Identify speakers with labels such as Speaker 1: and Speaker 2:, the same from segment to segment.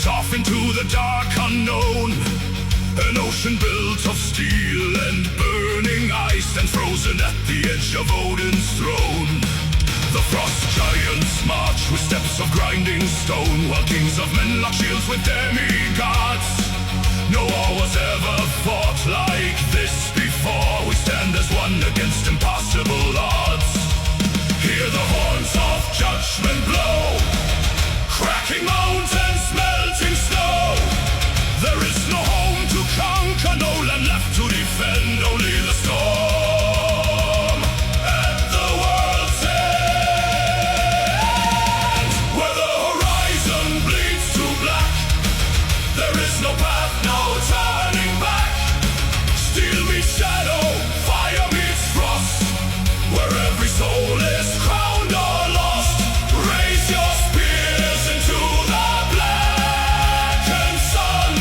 Speaker 1: takes off into the dark unknown. An ocean built of steel and burning ice, and frozen at the edge of Odin's throne. The frost giants march with steps of grinding stone, while kings of men lock shields with demigods. No war was ever fought like this before. We stand as one against impossible odds. Hear the horns of judgment blow, cracking mountains, melting snow. There is no home to conquer, no land left to defend, only the storm at the world's end. Where the horizon bleeds to black, there is no path, no turning back. Steel meets shadow, fire meets frost. Where every soul is crowned or lost, raise your spears into the blackened sun.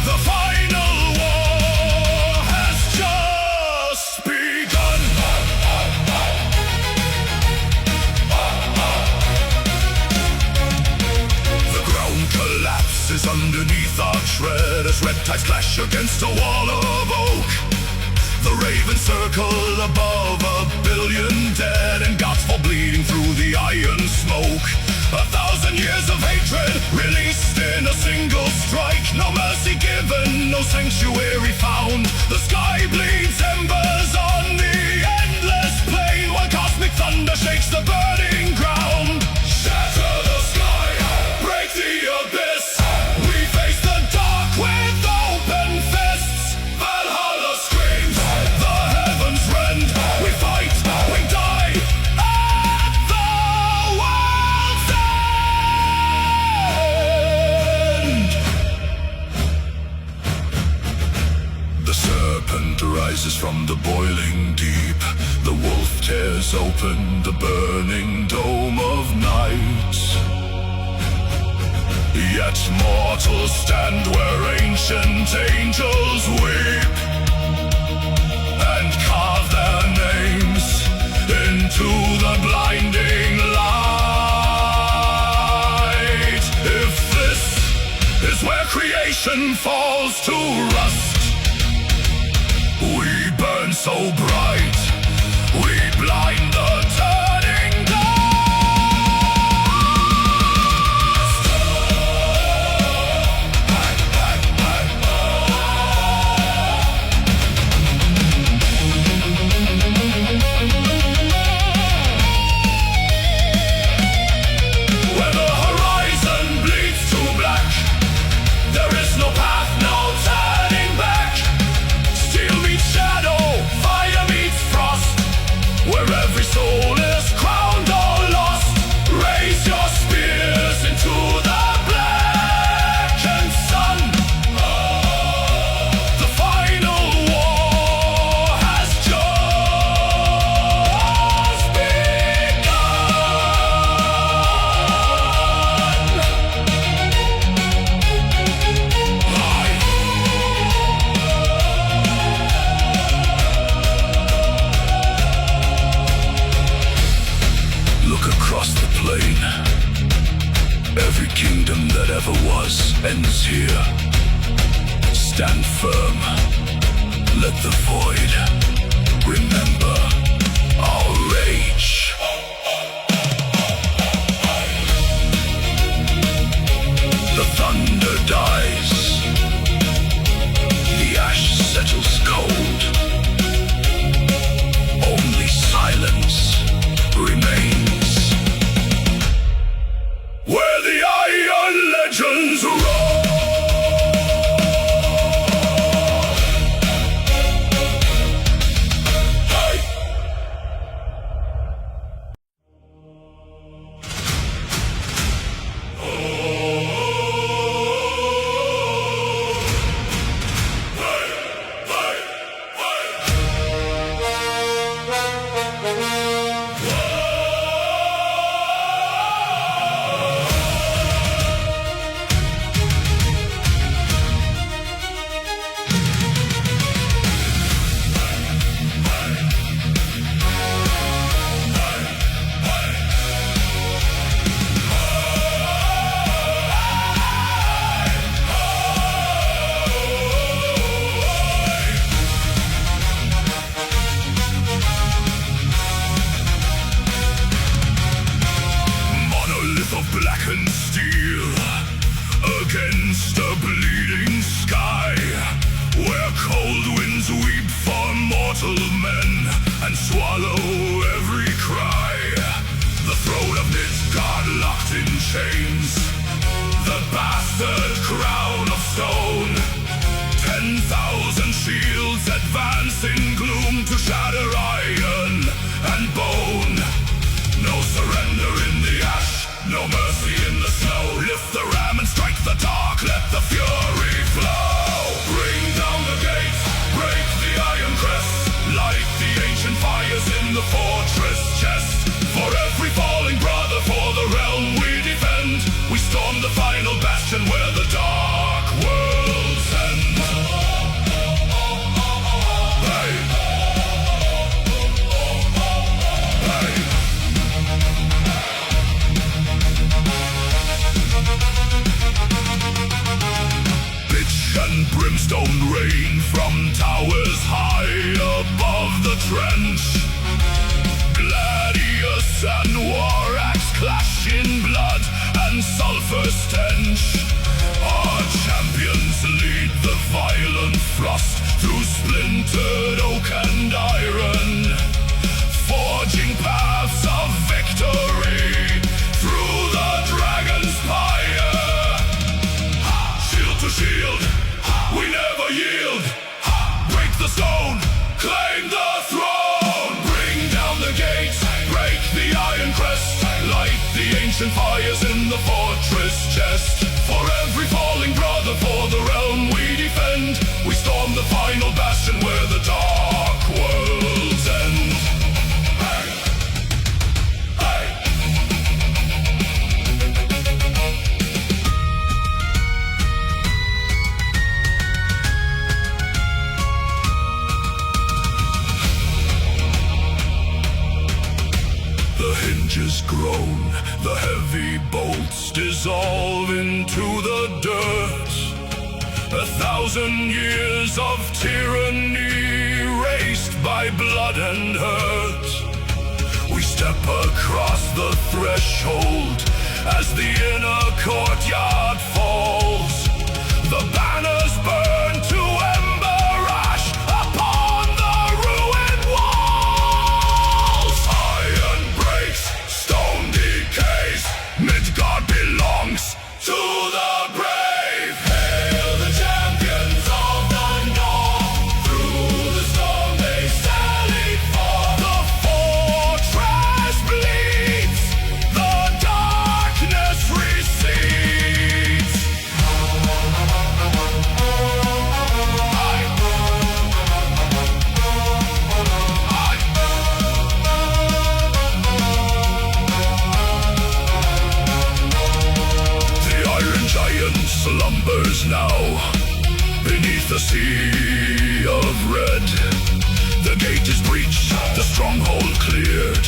Speaker 1: The final war has just begun. The ground collapses underneath our tread as red tides clash against a wall of oak. The ravens circle above 1 billion dead, and gods fall bleeding through the iron smoke. 1,000 years of hatred released in a single strike. No mercy given, no sanctuary found. The sky bleeds embers on the endless plain, while cosmic thunder shakes the burning ground. Shatter the sky, break the abyss. We face the dark with open fists. Valhalla screams, the heavens rend. We fight, we die at the world's end. The serpent rises from the boiling deep. The wolf tears open the burning dome of night. Yet mortals stand where ancient angels weep, and carve their names into the blinding light. If this is where creation falls to rust, we burn so bright, we blind the turning dust. Where the horizon bleeds to black, there is no path, no turning back. Steel meets shadow, fire meets frost. Where every soul is crowned or lost, raise your spears into the blackened sun. The final war has just begun. Look across the plain. Every kingdom that ever was ends here. Stand firm. Let the void remember our rage. The thunder dies. The ash settles cold. Only silence remains. Where the iron legends roar. blackened steel against a bleeding sky, where cold winds weep for mortal men and swallow every cry. The throne of Midgard locked in chains, the bastard crown of stone. 10,000 shields advance in gloom to shatter iron and bone. No surrender in the ash, no mercy in the snow. Lift the ram and strike the dark, let the fury flow. Bring down the gates, break the iron crest, light the ancient fires in the fortress chest. For every falling brother, for the realm we defend, we storm the final bastion where the dark worlds end. Hey! Hey! Pitch and brimstone rain from towers high above the trench. Gladius and war axe clash in blood and sulfur stench. Our champions lead the violent frost through splintered oak and iron, forging paths of victory through the dragon's pyre. Shield to shield, we never yield. Break the stone, claim the throne. Bring down the gates, break the iron crest, light the ancient fires in the fortress chest. For every falling brother, for the realm we defend, we storm the final bastion where the dark worlds end. Hey! Hey! The hinges groan, the heavy bolts dissolve into the dirt. 1,000 years of tyranny erased by blood and hurt. We step across the threshold as the inner courtyard falls. The banners burn to ember ash upon the ruined walls. Iron breaks, stone decays, Midgard belongs to the brave. Hail the champions of the north, through the storm they sally forth. The fortress bleeds, the darkness recedes. The Iron Giant slumbers now beneath the sea of red. The gate is breached, the stronghold cleared,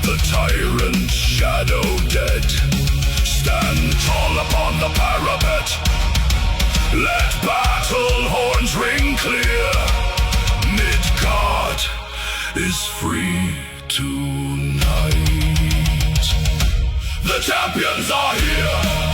Speaker 1: the tyrant shadow dead. Stand tall upon the parapet, let battle horns ring clear. Midgard is free tonight. The champions are here.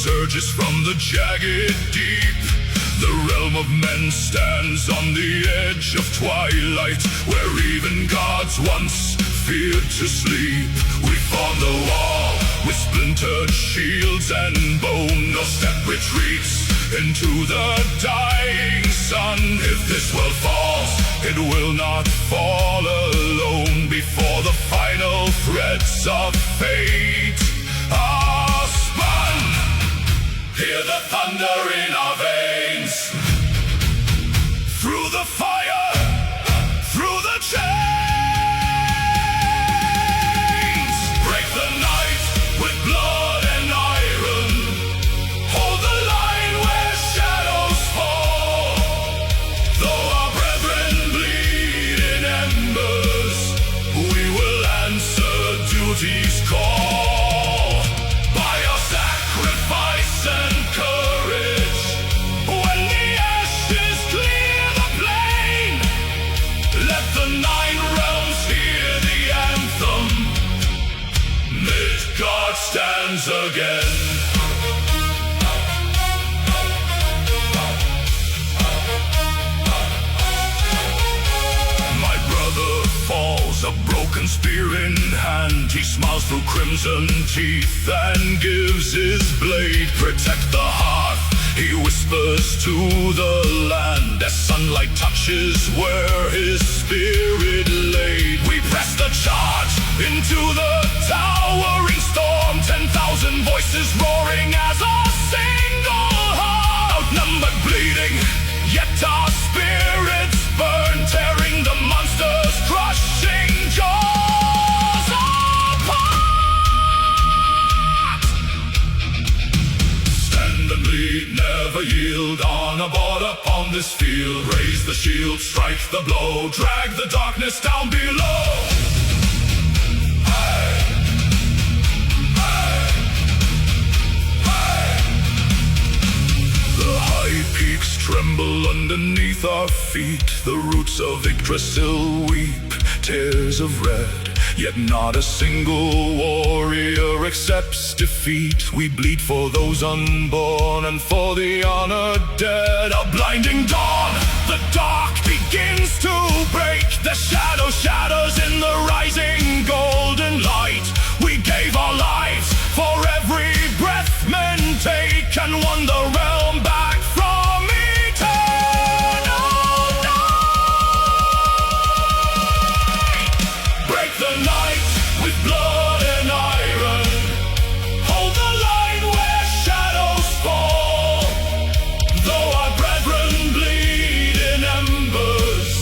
Speaker 1: surges from the jagged deep. The realm of men stands on the edge of twilight, where even gods once feared to sleep. We form the wall with splintered shields and bone. No step retreats into the dying sun. If this world falls, it will not fall alone. Before the final threads of fate are spun, hear the thunder in our veins. Through the fire, through the chains, break the night with blood and iron. Hold the line where shadows fall. Though our brethren bleed in embers, we will answer duty's call. By our sacrifice and courage, when the ashes clear the plain, let the 9 realms hear the anthem. Midgard stands again. My brother falls, a broken spear in hand. He smiles through crimson teeth and gives his blade. Protect the hearth, he whispers to the land, as sunlight touches where his spirit laid. We press the charge into the towering storm, 10,000 voices roaring as a single heart. Outnumbered, bleeding, yet our spirits burn, tearing the monsters, crushing jaws apart. Stand and bleed, never yield. On a board upon this field, raise the shield, strike the blow, drag the darkness down below. The high peaks tremble underneath our feet. The roots of Yggdrasil weep tears of red, yet not a single warrior accepts defeat. We bleed for those unborn and for the honored dead. A blinding dawn, the dark begins to break. The shadow shatters in the rising golden light. We gave our lives for every breath men take, and won the realm back from eternal night. Break the night with blood and iron. Hold the line where shadows fall. Though our brethren bleed in embers,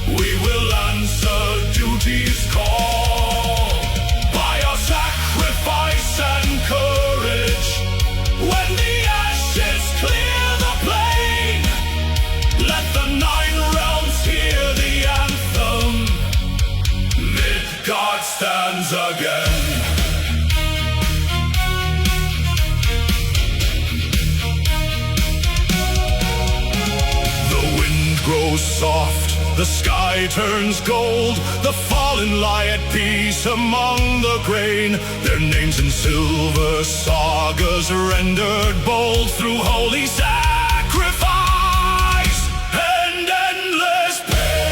Speaker 1: we will answer duty's call. By our sacrifice and courage, when the ashes clear the plain, let the 9 realms hear the anthem. Midgard stands again. The wind grows soft, the sky turns gold. The fallen lie at peace among the grain. Their names in silver sagas rendered bold through holy sacrifice and endless pain.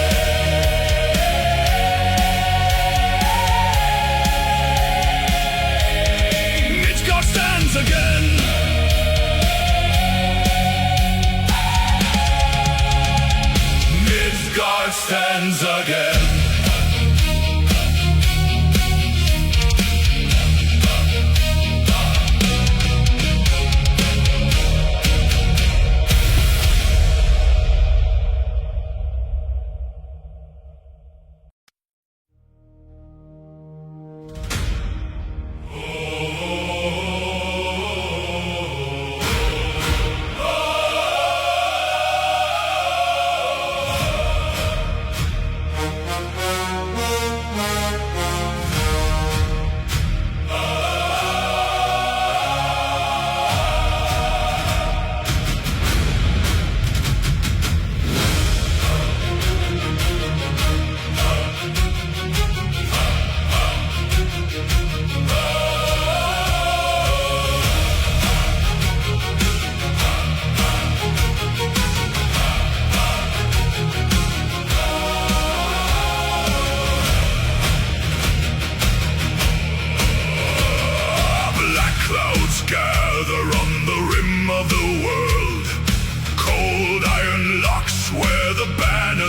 Speaker 1: Midgard stands again. Midgard stands again.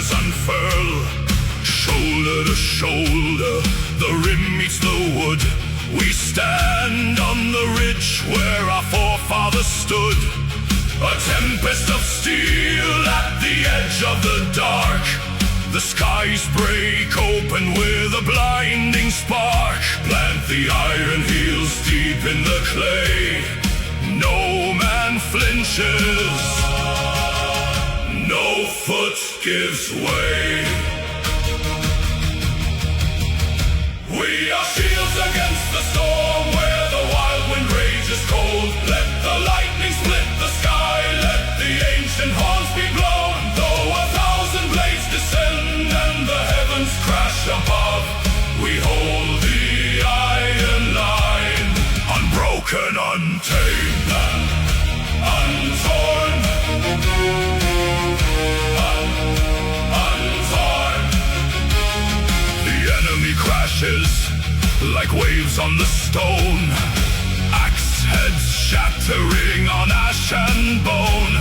Speaker 1: banners unfurl. Shoulder to shoulder, the rim meets the wood. We stand on the ridge where our forefathers stood. A tempest of steel at the edge of the dark. The skies break open with a blinding spark. Plant the iron heels deep in the clay. No man flinches, no foot gives way. We are shields against the storm where the wild wind rages cold. Let the lightning split the sky, let the ancient horns be blown. Though 1,000 blades descend and the heavens crash above, we hold the iron line, unbroken, untamed, and untorn. Untorn. The enemy crashes like waves on the stone. Axe heads shattering on ash and bone.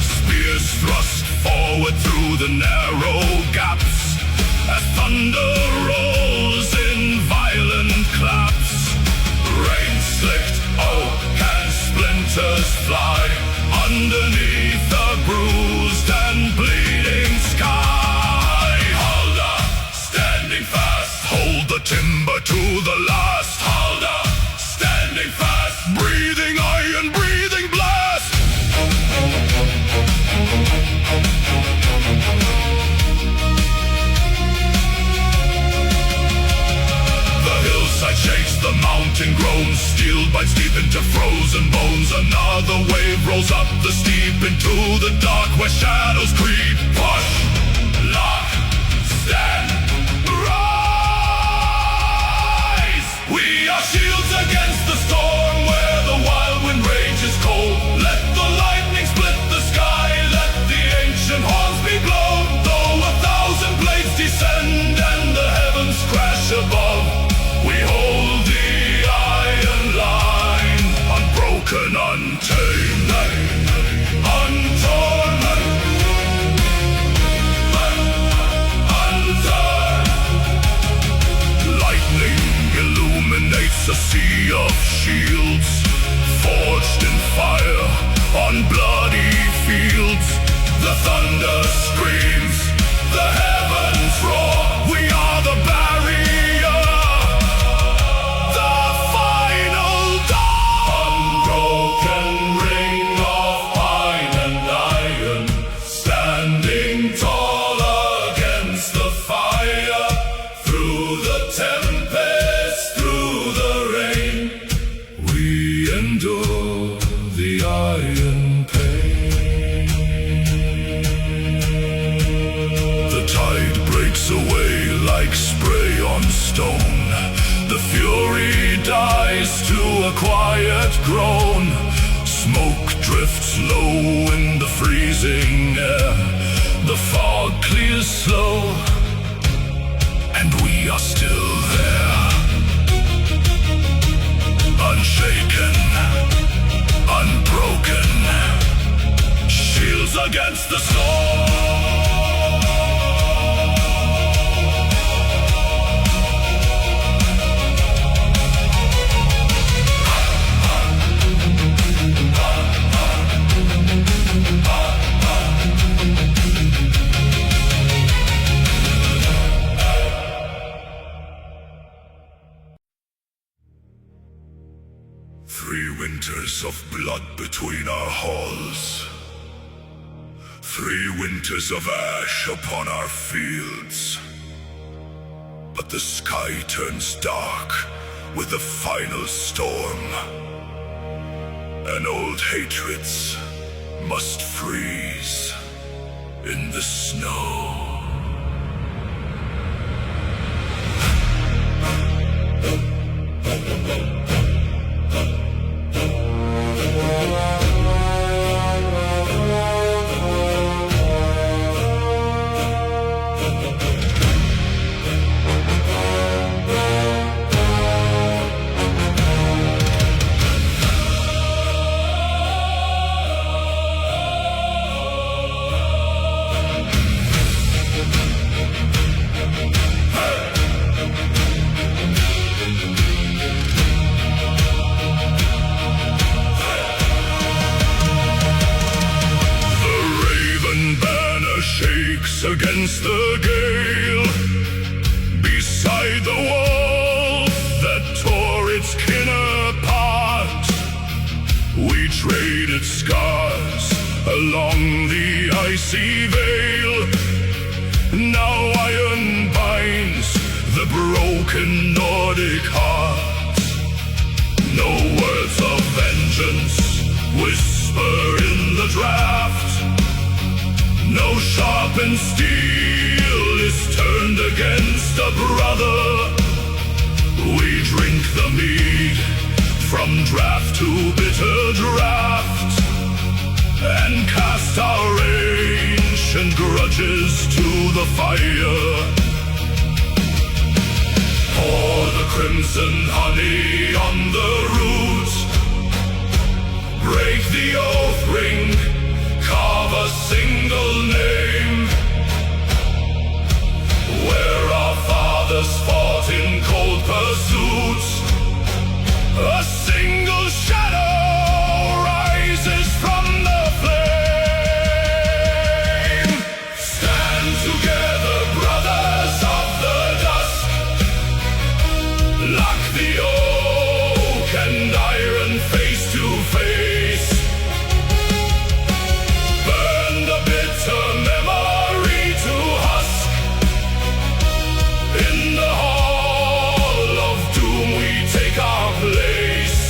Speaker 1: Spears thrust forward through the narrow gaps as thunder rolls in violent claps. Rain slicked oak and splinters fly underneath the bruised and bleeding sky. Hold up, standing fast. Hold the timber to the last. Hold up, standing fast. Breathing iron, breathing blast. The hillside shakes, the mountain groans. Steel bites deep into frozen bones. Another wave rolls up the steep into the dark where shadows creep. Push, lock, stand, rise. We are shields against the storm where the wild wind rages cold. Let the lightning split the sky, let the ancient horns be blown. Though 1,000 blades descend and the heavens crash above, we hold the iron line, unbroken, untamed, untorn, undone. Lightning illuminates a sea of shields, forged in fire on bloody fields. The thunder screams, the heavens roar. We are the barrier, the final door. Unbroken ring of pine and iron, standing tall against the fire. Through the tempest, through the rain, we endure the iron pain. The tide breaks away like spray on stone. The fury dies to a quiet groan. Smoke drifts low in the freezing air. The fog clears slow, and we are still there. Unshaken, unbroken, shields against the storm. Winters of blood between our halls. 3 winters of ash upon our fields. But the sky turns dark with the final storm, and old hatreds must freeze in the snow. breaks against the gale. Beside the wall that tore its kin apart, we traded scars along the icy veil. Now iron binds the broken Nordic heart. No words of vengeance whisper in the draft. No sharpened steel is turned against a brother. We drink the mead from draft to bitter draft, and cast our ancient grudges to the fire. Pour the crimson honey on the root, break the oath ring, carve a single name. Where our fathers fought in cold pursuit, a single shadow rises from the flame. Stand together, brothers of the dusk. Lock the oak and iron face to face. Burn the bitter memory to husk. In the hall of doom we take our place.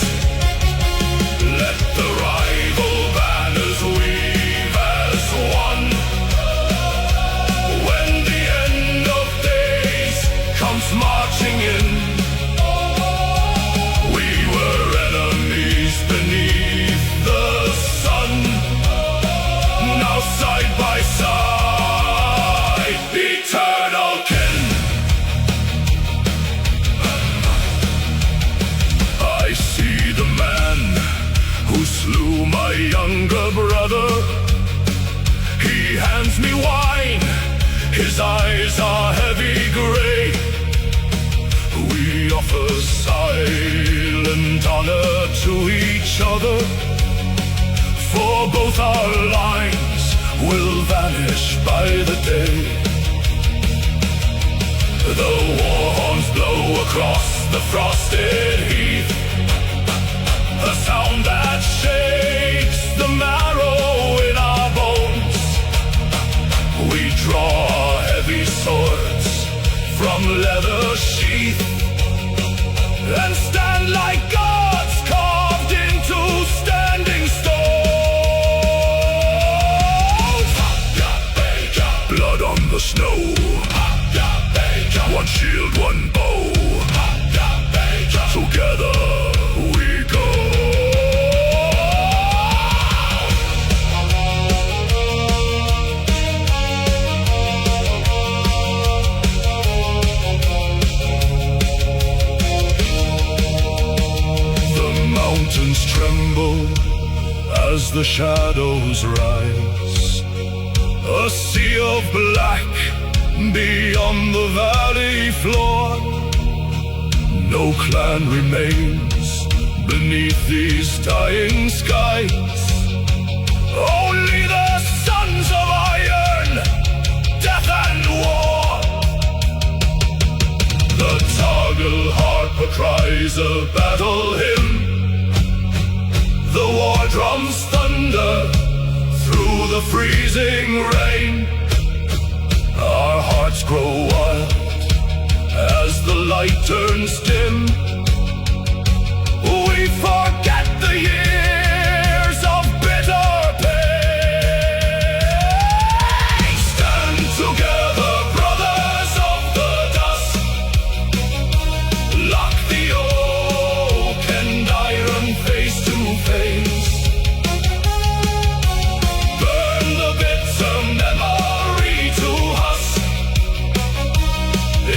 Speaker 1: Let the rival banners weave as one. When the end of days comes marching in, we were enemies beneath the sun. Now side by side, eternal kin. I see the man who slew my younger brother. He hands me wine, his eyes are heavy gray. We offer silent honor to each other, for both our lines will vanish by the day. The war horns blow across the frosted heath, a sound that shakes the marrow in our bones. We draw our heavy swords from leather sheath, and stand like gods carved into standing stones. Blood on the snow, one shield, one bow. Together we go. The mountains tremble as the shadows rise. A sea of black beyond the valley floor. No clan remains beneath these dying skies. Only the sons of iron, death and war. The Targal harper cries a battle hymn. The war drums thunder through the freezing rain. Our hearts grow wild as the light turns dim. We forget the years of bitter pain. Stand together, brothers of the dust. Lock the oak and iron face to face. Burn the bitter memory to husk.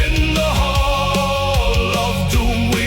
Speaker 1: In the hall of doom we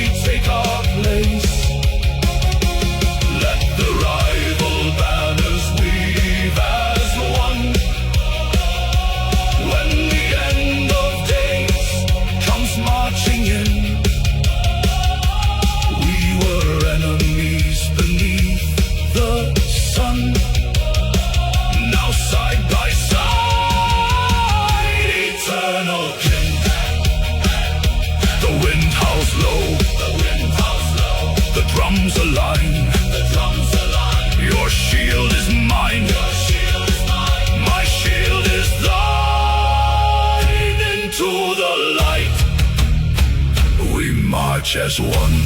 Speaker 1: drums align. Your shield is mine. My shield is thine. Into the light we march as one.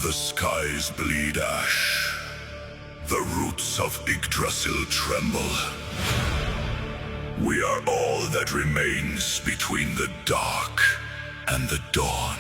Speaker 1: The skies bleed ash. The roots of Yggdrasil tremble. We are all that remains between the dark and the dawn.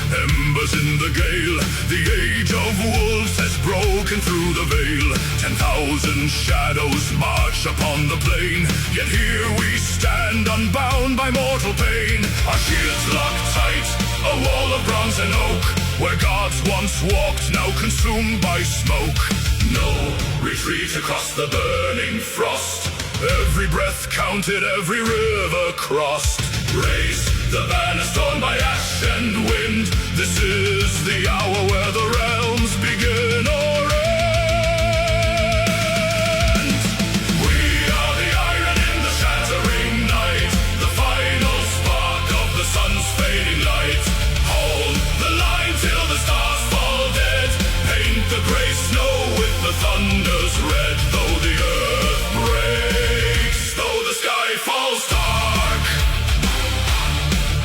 Speaker 1: Embers in the gale, the age of wolves has broken through the veil. 10,000 shadows march upon the plain, yet here we stand unbound by mortal pain. Our shields lock tight, a wall of bronze and oak, where gods once walked, now consumed by smoke. No retreat across the burning frost, every breath counted, every river crossed. Raise the banners torn by ash and wind. This is the hour where the realms begin or end. We are the iron in the shattering night, the final spark of the sun's fading light. Hold the line till the stars fall dead. Paint the gray snow with the thunder's red. Though the earth breaks, though the sky falls dark,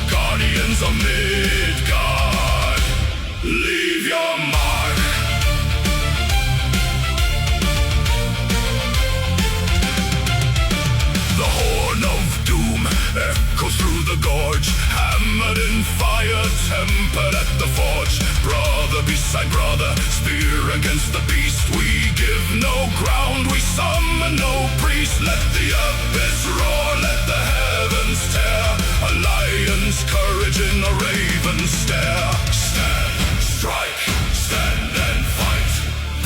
Speaker 1: guardians of Midgard, leave your mark. The horn of doom echoes through the gorge, hammered in fire, tempered at the forge. Brother beside brother, spear against the beast. We give no ground, we summon no priest. Let the abyss roar, let the heavens tear. A lion's courage in a raven's stare. Stand, strike, stand and fight.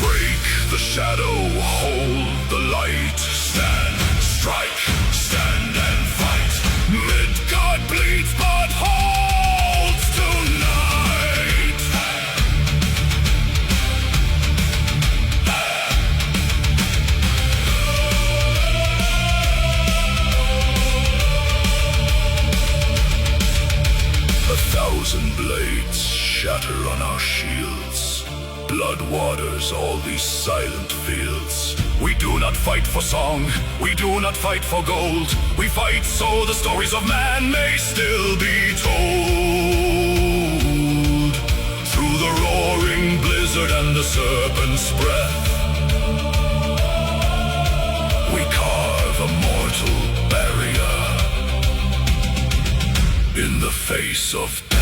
Speaker 1: Break the shadow, hold the light. Stand, strike, stand and fight. Midgard bleeds but holds tonight. A thousand blades shatter on our shields. Blood waters all these silent fields. We do not fight for song, we do not fight for gold. We fight so the stories of man may still be told. Through the roaring blizzard and the serpent's breath, we carve a mortal barrier in the face of death.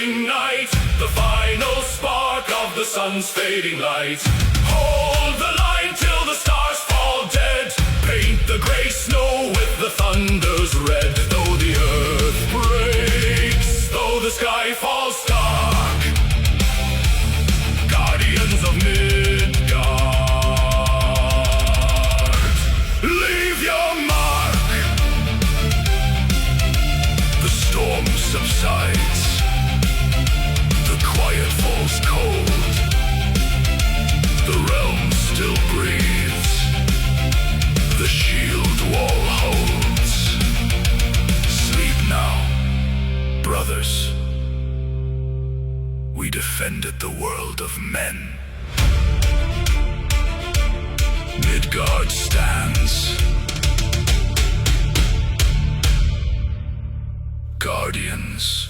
Speaker 1: Night, the final spark of the sun's fading light. Hold the line till the stars fall dead. Paint the gray snow with the thunder's red. Though the earth breaks, though the sky falls dark, guardians of Midgard, leave your mark. The storm subsides, quiet falls cold. The realm still breathes. The shield wall holds. Sleep now, brothers. We defended the world of men. Midgard stands. Guardians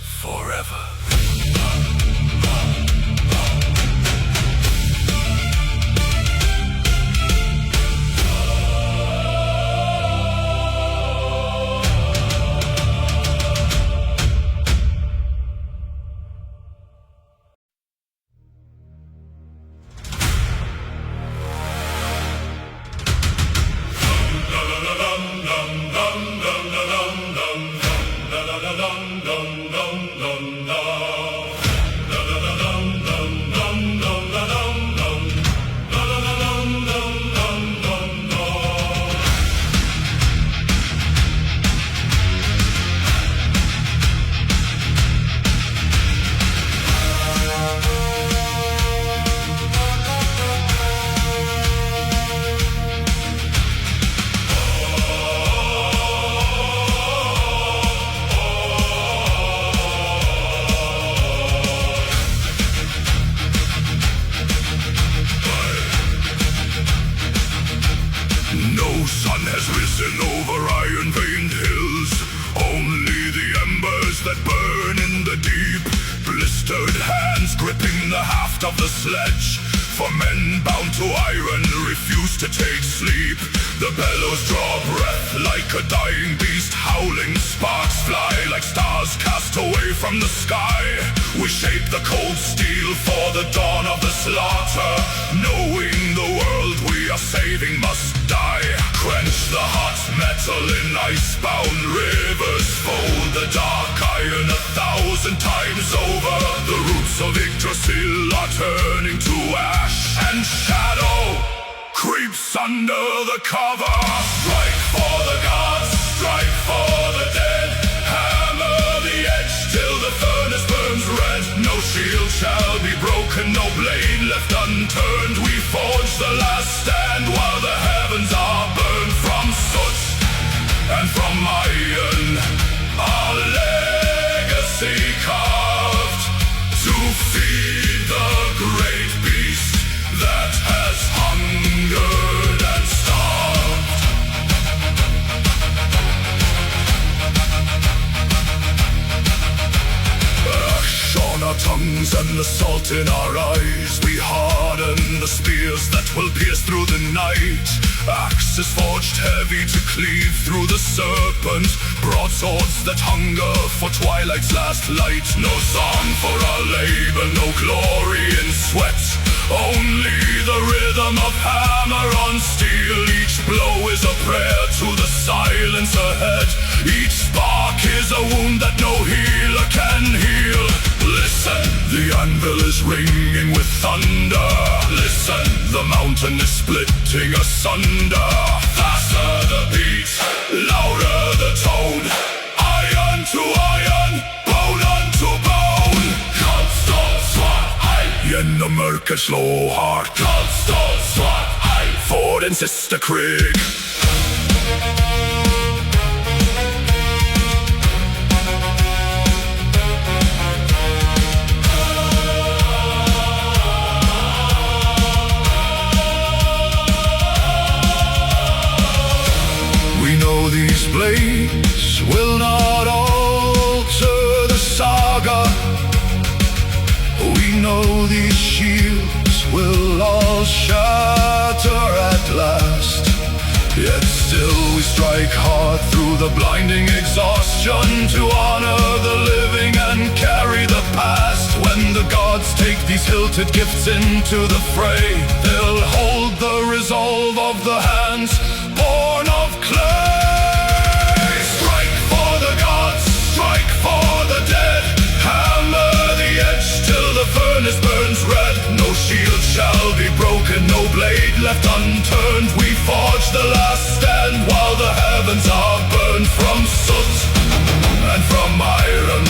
Speaker 1: sun has risen over iron-veined hills. Only the embers that burn in the deep. Blistered hands gripping the haft of the sledge. For men bound to iron refuse to take sleep. The bellows draw breath like a dying beast howling. Sparks fly like stars cast away from the sky. We shape the cold steel for the dawn of the slaughter, knowing the world we are saving must die. Quench the hot metal in ice-bound rivers. Fold the dark iron 1,000 times over. The roots of Yggdrasil are turning to ash, and shadow creeps under the cover. Strike for the gods, strike for the dead. Hammer the edge till the furnace burns red. No shield shall be broken, no blade left unturned. We forge the last stand while the heavens are burned. From soot and from iron, our legacy carved to feed the great beast that has hungered and starved. Ash on our tongues and the salt in our eyes. We harden the spears that will pierce through the night. Axes forged heavy to cleave through the serpent. Broadswords that hunger for twilight's last light. No song for our labor, no glory in sweat. Only the rhythm of hammer on steel. Each blow is a prayer to the silence ahead. Each spark is a wound that no healer can heal. Listen, the anvil is ringing with thunder. Listen, the mountain is splitting asunder. Faster the beat, louder the tone. Iron to iron, bone unto bone. Kallstad svart eld gjennom mørket slå hardt. Kallstad svart eld for den siste krig. These blades will not alter the saga. We know these shields will all shatter at last. Yet still we strike hard through the blinding exhaustion to honor the living and carry the past. When the gods take these hilted gifts into the fray, they'll hold the resolve of the hands born of clay. Strike for the dead, hammer the edge till the furnace burns red. No shield shall be broken, no blade left unturned. We forge the last stand while the heavens are burned. From soot and from iron,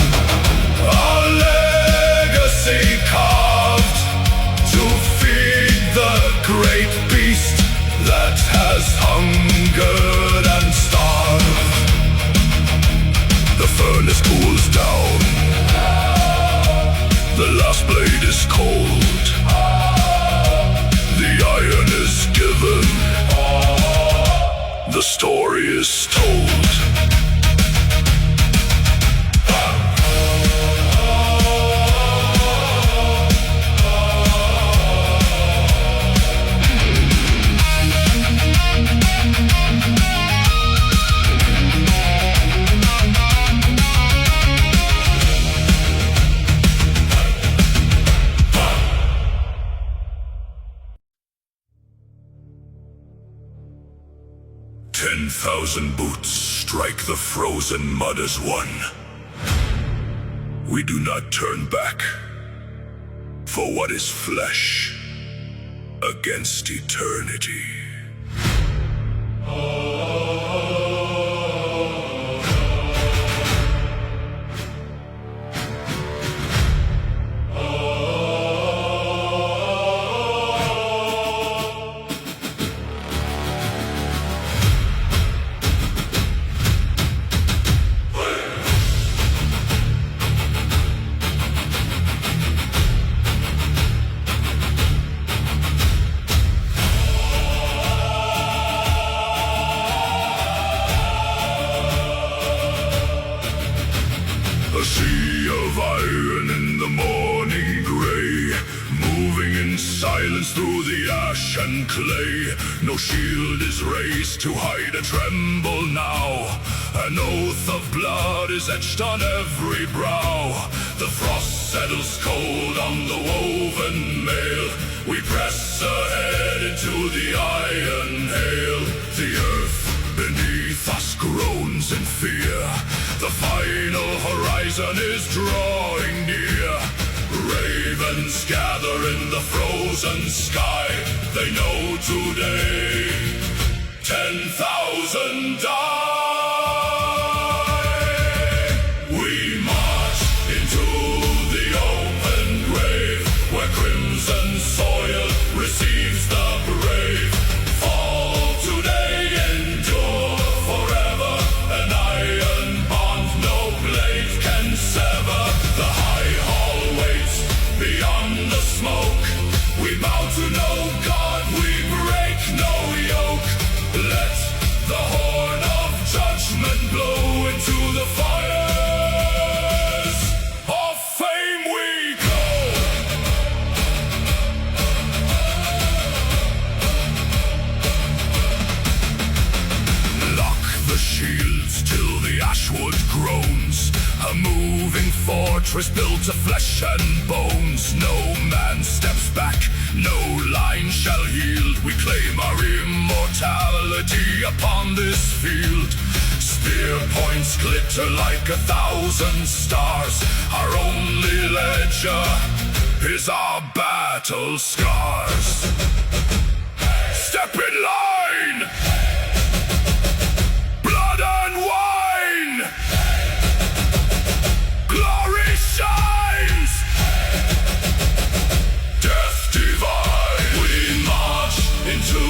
Speaker 1: our legacy carved to feed the great beast that has hungered and starved. The furnace cools down. The last blade is cold. The iron is given. The story is told. Thousand boots strike the frozen mud as one. We do not turn back, for what is flesh against eternity? and clay. No shield is raised to hide a tremble now. An oath of blood is etched on every brow. The frost settles cold on the woven mail. We press ahead into the iron hail. The earth beneath us groans in fear. The final horizon is drawing near. Ravens gather in the frozen sky. They know today 10,000 die. We march into the open grave, where crimson soil receives the brave. Fall today, endure forever. An iron bond no blade can sever. The high hall waits beyond the smoke. We bow to no God, we break no yoke. Let the horn of judgment blow into the fires of fame we go. Lock the shields till the ashwood groans. A moving fortress built of flesh and bones. No man steps back, no line shall yield. We claim our immortality upon this field. Spear points glitter like 1,000 stars. Our only ledger is our battle scars. Step in line! Blood and wine! Glory shines! Death divine! We march into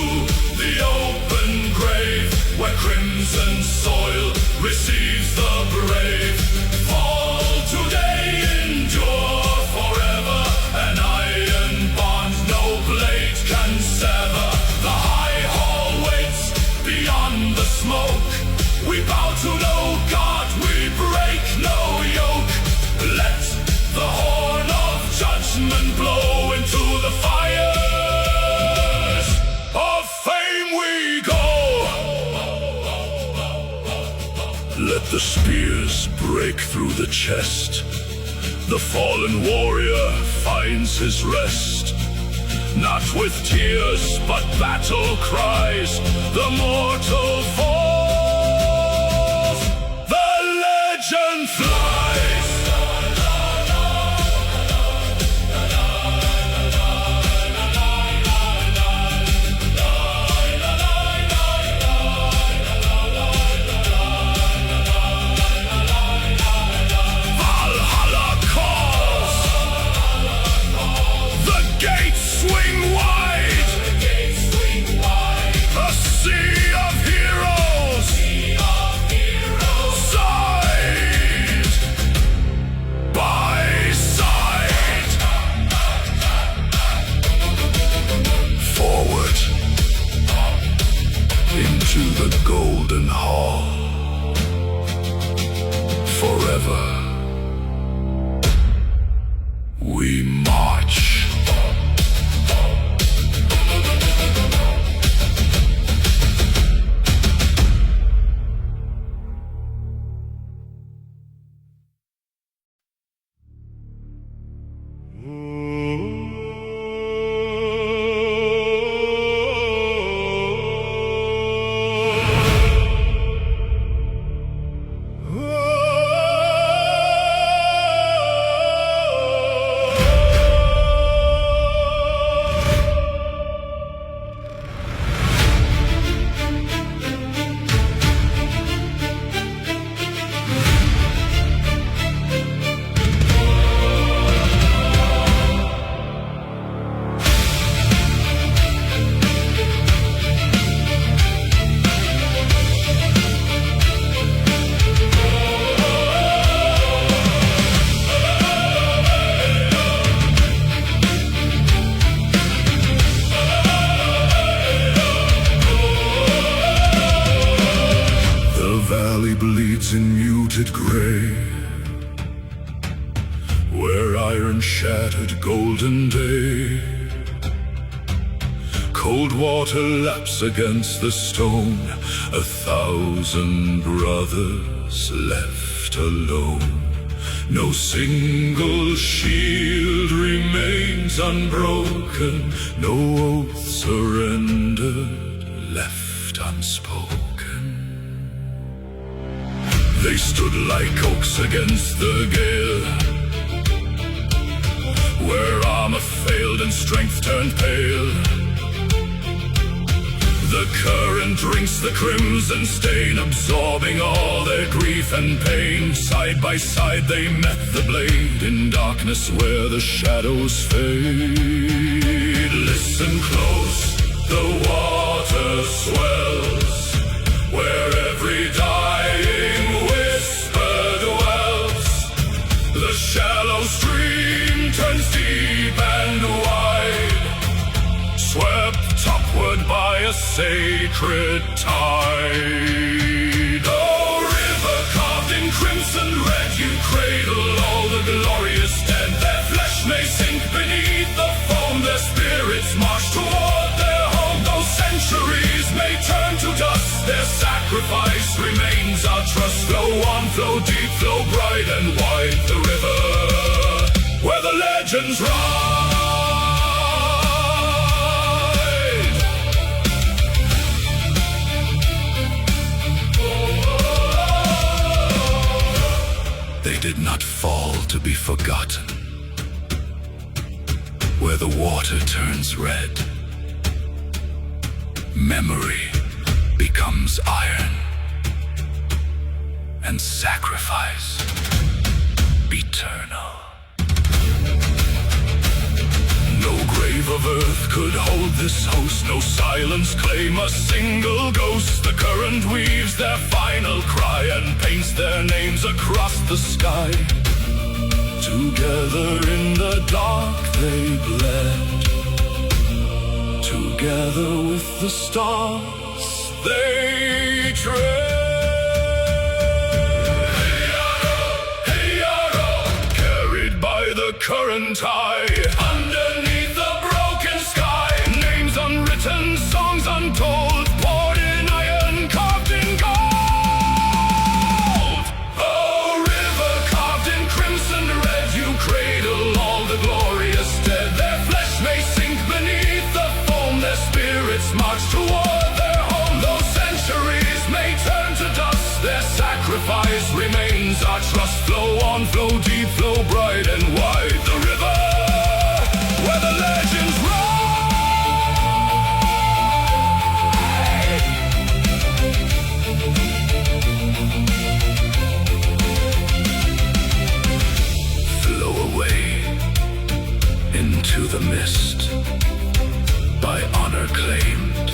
Speaker 1: the open grave, where crimson soil receives the brave. Fall today, endure forever. An iron bond no blade can sever. The high hall waits beyond the smoke. We bow to no God, we break no yoke. Let the horn of judgment blow into the fires of fame we go. Let the spears break through the chest. The fallen warrior finds his rest. Not with tears, but battle cries. The mortal falls, the legend flies. Valhalla calls. The gates swing wide. A sea of heroes. Side by side. Forward into the golden hall. Forever we march. bleeds in muted gray, where iron shattered golden day. cold water laps against the stone, 1,000 brothers left alone. No single shield remains unbroken, no oath surrendered left unspoken. They stood like oaks against the gale, where armor failed and strength turned pale. The current drinks the crimson stain, absorbing all their grief and pain. Side by side they met the blade, in darkness where the shadows fade. Listen close, the water swells, where every dying whisper dwells. The shallow stream turns deep and wide, swept upward by a sacred tide. Oh, river carved in crimson red, you cradle all the glorious dead. Their flesh may sink beneath the foam, their spirits march toward their home. Those centuries may turn to dust, their sacrifice remains our trust. Flow on, flow deep, flow bright and wide, the river where the legends rise. They did not fall to be forgotten, where the water turns red, memory becomes iron, and sacrifice eternal. No grave of earth could hold this host, no silence claim a single ghost. The current weaves their final cry and paints their names across the sky. Together in the dark they bled, together with the stars they tread. The current high, underneath the broken sky, names unwritten, songs untold, poured in iron, carved in gold. Oh, river carved in crimson red, you cradle all the glorious dead. Their flesh may sink beneath the foam, their spirits march toward their home. Those centuries may turn to dust, their sacrifice remains our trust. Flow on, flow deep, flow bright and wide, the river where the legends ride. Flow away into the mist, by honor claimed,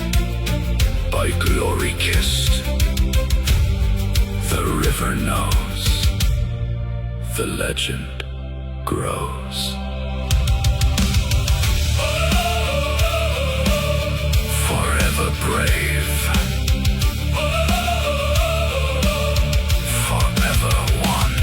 Speaker 1: by glory kissed. The river knows, the legend grows. Forever brave, forever one.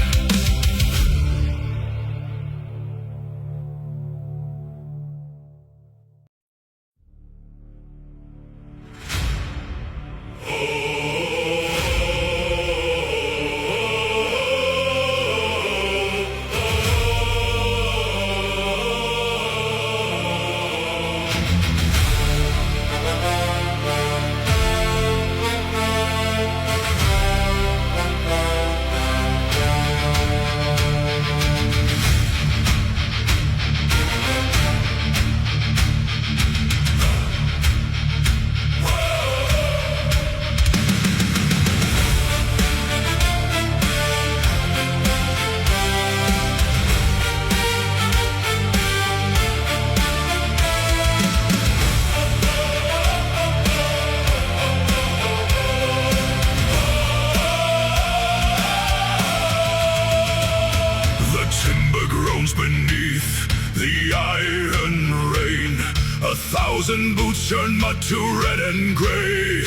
Speaker 1: thousand boots turn mud to red and gray.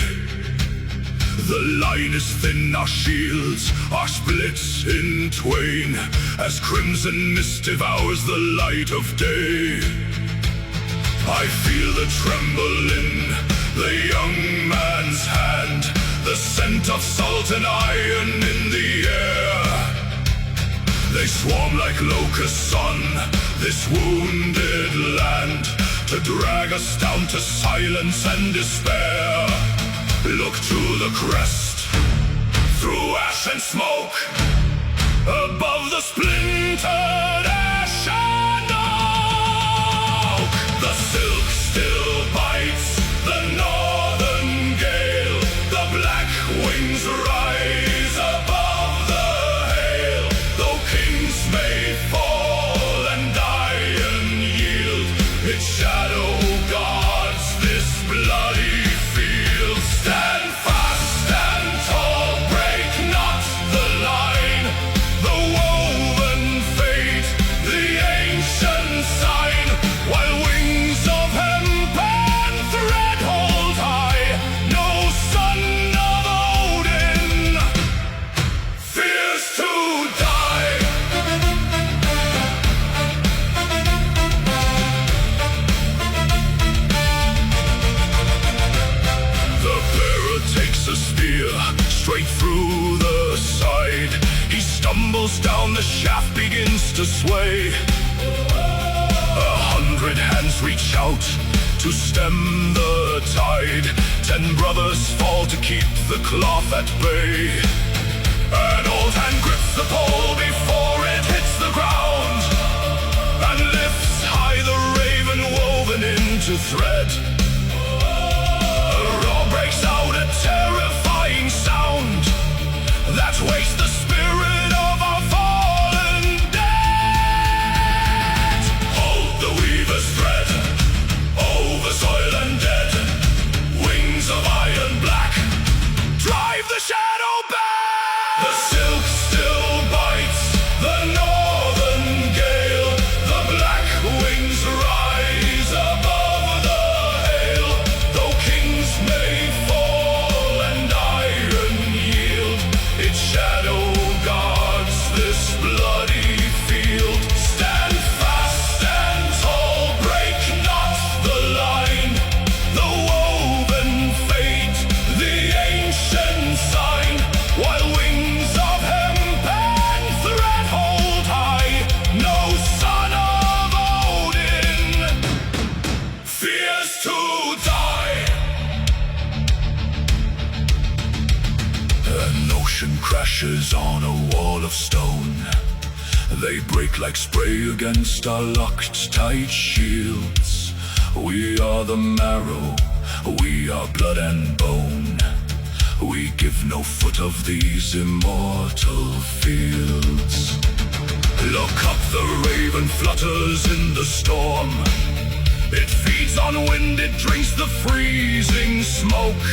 Speaker 1: The line is thin, our shields are split in twain, as crimson mist devours the light of day. I feel the tremble in the young man's hand, the scent of salt and iron in the air. They swarm like locusts on this wounded land, to drag us down to silence and despair. Look to the crest, through ash and smoke, above the splintered ash and oak. The silk still bites the northern gale, the black wings rise above the hail. Though kings may fall and iron yield, its shadow guards this bloody field. Stand fast and tall, break not the line, the woven fate, the ancient sign. While wings of hemp and thread hold high, no son of Odin fears to die. The bearer takes a spear straight through the side. He stumbles down, the shaft begins to sway. 100 hands reach out to stem the tide. 10 brothers fall to keep the cloth at bay. An old hand grips the pole before it hits the ground, and lifts high the raven woven into thread. A roar breaks out, a terrifying sound that wakes the spirit of our fallen dead. Hold the weaver's thread over soil and dead. Wings of iron black drive the shadow back. The silk still bites the northern gale, the black wings rise above the hail. Though kings may fall and iron yield, its shadow guards this bloody field. Stand fast and tall, break not the line, the woven fate, the ancient sign. While wings of hemp and thread hold high, no son of Odin fears to die. An ocean crashes on a wall of stone. They break like spray against our locked tight shields. We are the marrow, we are blood and bone. We give no foot of these immortal fields. Look up, the raven flutters in the storm. It feeds on wind, it drinks the freezing smoke.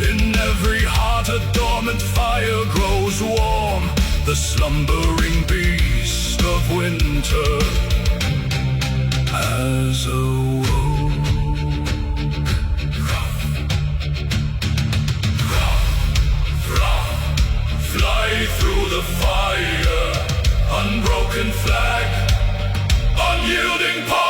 Speaker 1: In every heart a dormant fire grows warm. The slumbering beast of winter has awoke. Fly through the fire, unbroken flag, unyielding pyre.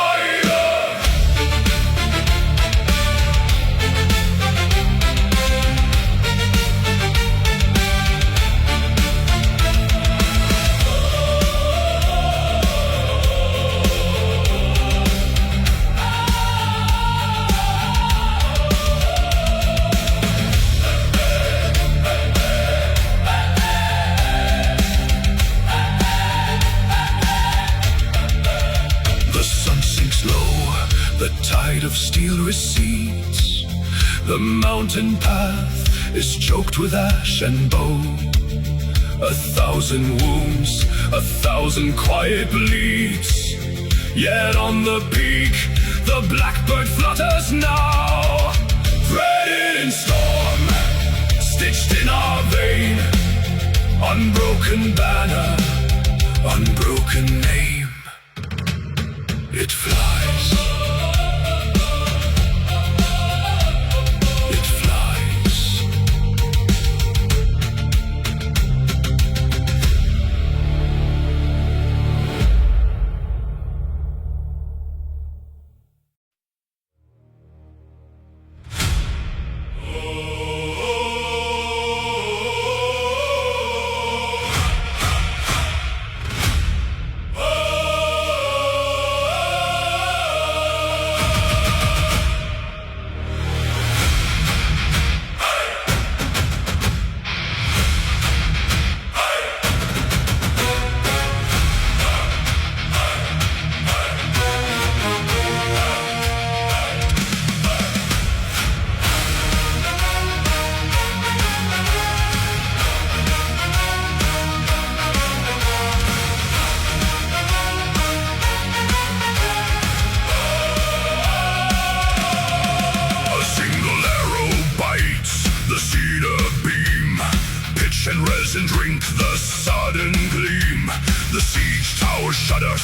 Speaker 1: The tide of steel recedes. The mountain path is choked with ash and bone. 1,000 wounds, 1,000 quiet bleeds. Yet on the peak, the blackbird flutters now. Threaded in storm, stitched in our vein. Unbroken banner, unbroken name. It flies.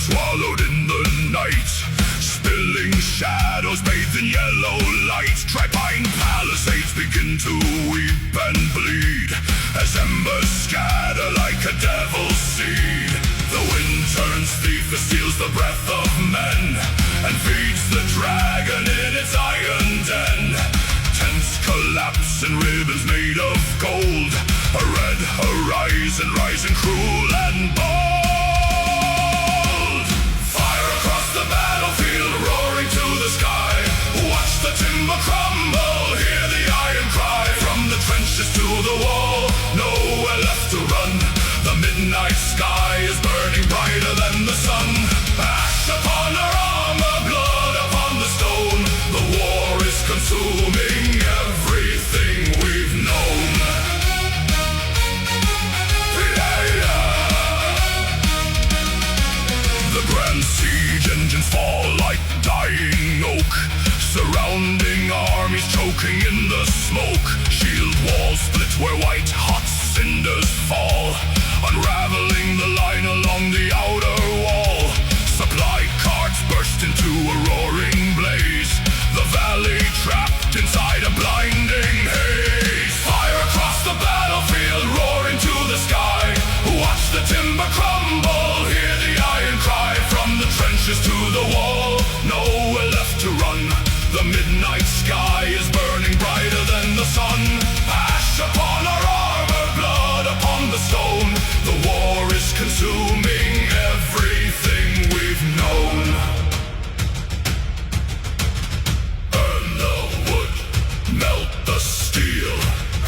Speaker 1: swallowed in the night. Spilling shadows bathed in yellow light. Tripine palisades begin to weep and bleed as embers scatter like a devil's seed. The wind turns thief, it steals the breath of men and feeds the dragon in its iron den. Tents collapse and ribbons made of gold. A red horizon rising cruel and bold. Fire across the battlefield, roaring to the sky. Watch the timber crumble, hear the iron cry. From the trenches to the wall, nowhere left to run. The midnight sky is burning brighter than the sun. Ash upon our armor, blood upon the stone. The war is consuming everything we've known. The grand siege engines fall like dying oak. Surrounding armies choking in the smoke. Shield walls split where white hot cinders fall, unraveling the line along the outer wall. Supply carts burst into a roaring blaze. The valley trapped inside a blinding haze. Fire across the battlefield, roaring to the sky. Watch the timber crumble, hear the iron cry. From the trenches to the wall, nowhere left to run. The midnight sky is burning brighter than the sun. Ash upon our armor, blood upon the stone. The war is consuming everything we've known. Burn the wood, melt the steel,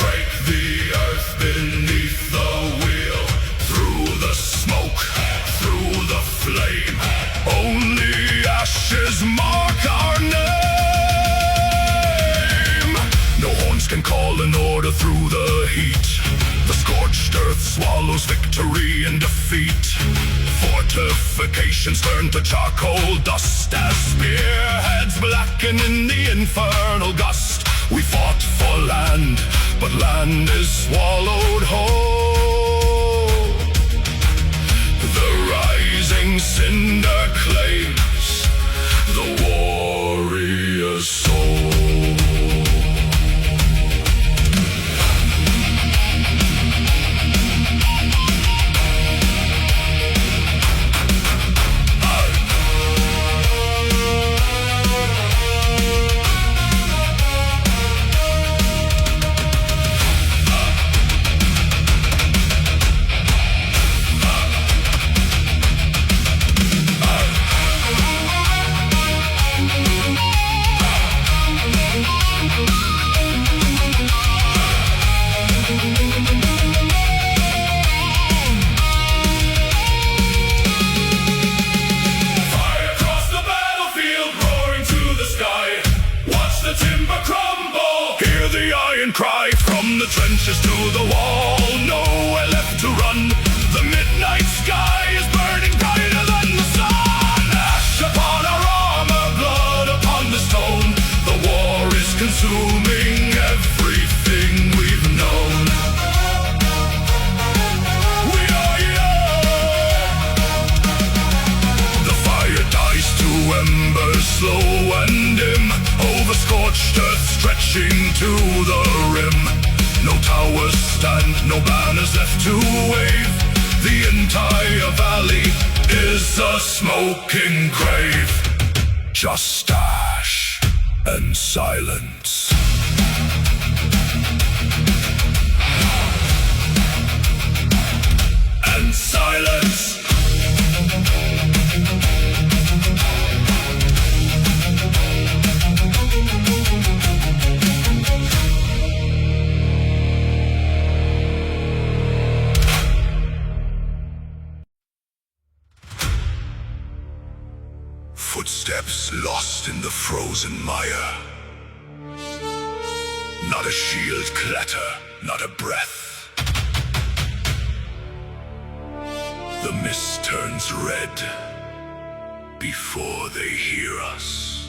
Speaker 1: break the earth beneath the wheel. Through the smoke, through the flame, only ashes mark our name. No horns can call an order through the heat. The scorched earth swallows victory and defeat. Fortifications turn to charcoal dust as spearheads blacken in the infernal gust. We fought for land, but land is swallowed whole. The rising cinder claims the warrior's soul. Cry from the trenches to the wall, nowhere left to run. The midnight sky is burning brighter than the sun. Ash upon our armor, blood upon the stone. The war is consuming everything we've known. We are young. The fire dies to embers slow and dim, over scorched earth stretching to the rim. No towers stand, no banners left to wave. The entire valley is a smoking grave. Just ash and silence. And silence. Footsteps lost in the frozen mire. Not a shield clatter, not a breath. The mist turns red before they hear us.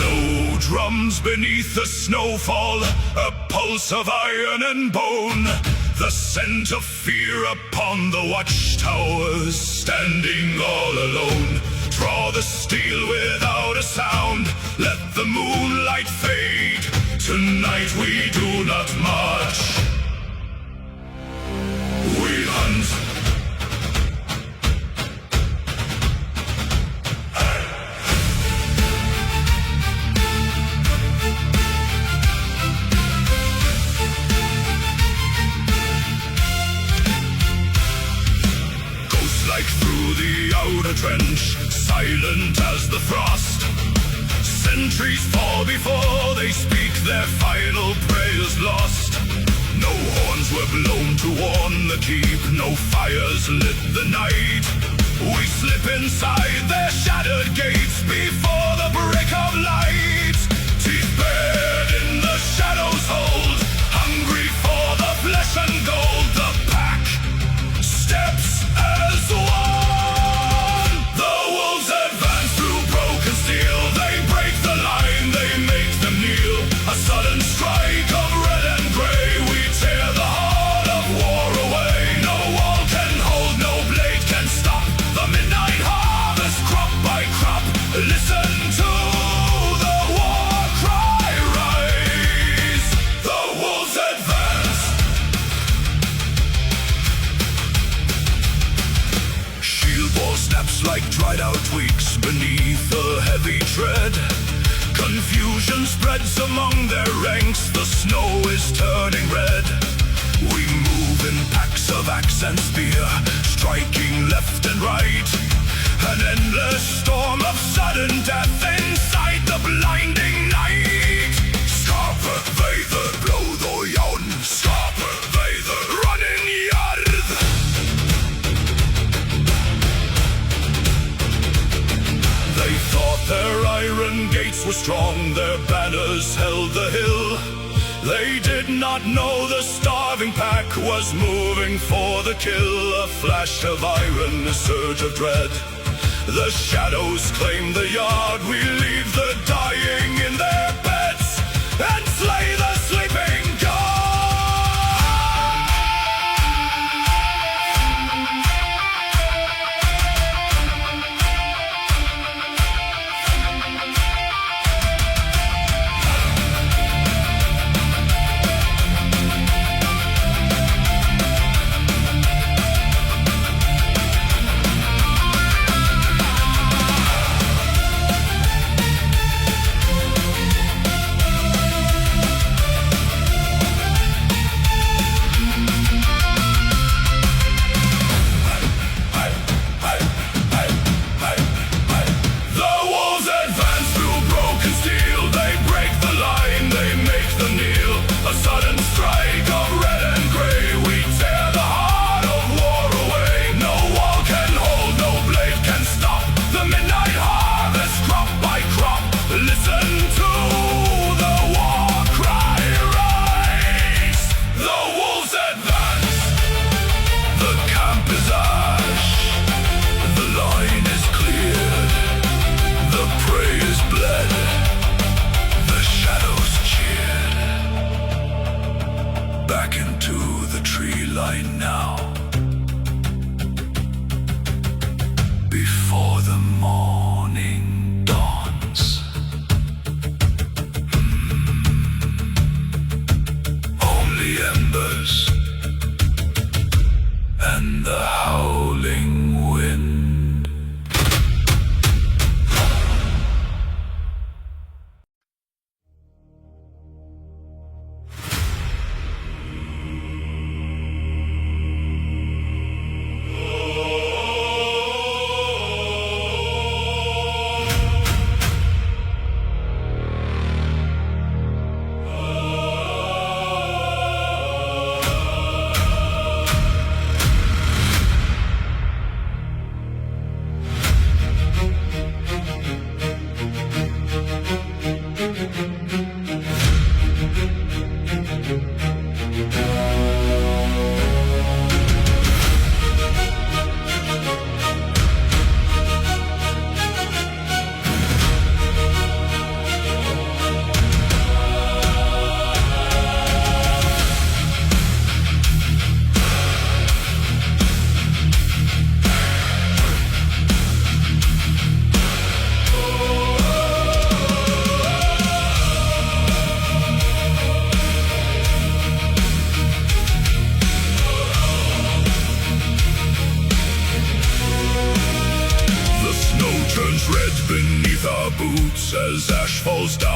Speaker 1: Low drums beneath the snowfall, a pulse of iron and bone. The scent of fear upon the watchtowers, standing all alone. Draw the steel without a sound, let the moonlight fade. Tonight we do not march, we hunt. Like through the outer trench, silent as the frost. Sentries fall before they speak, their final prayers lost. No horns were blown to warn the keep, no fires lit the night. We slip inside their shattered gates before the break of light. Teeth bared in the shadows hold, hungry for the flesh and gold. The pack steps as one. The wolves advance through broken steel. They break the line, they make them kneel. A sudden strike of red and gray. We tear the heart of war away. No wall can hold, no blade can stop the midnight harvest, crop by crop. Listen to the war cry rise. The wolves advance. Shield ball snaps like dried out twigs beneath a heavy tread. Confusion spreads among their ranks, the snow is turning red. We move in packs of axe and spear, striking left and right. An endless storm of sudden death inside the blinding night. Skarpe veidr blóð og járn, skarpe veidr running jörð. They thought their iron gates were strong, their banners held the hill. They did not know the starving pack was moving for the kill. A flash of iron, a surge of dread. The shadows claim the yard. We leave the dying in their beds and slay the sleeping god.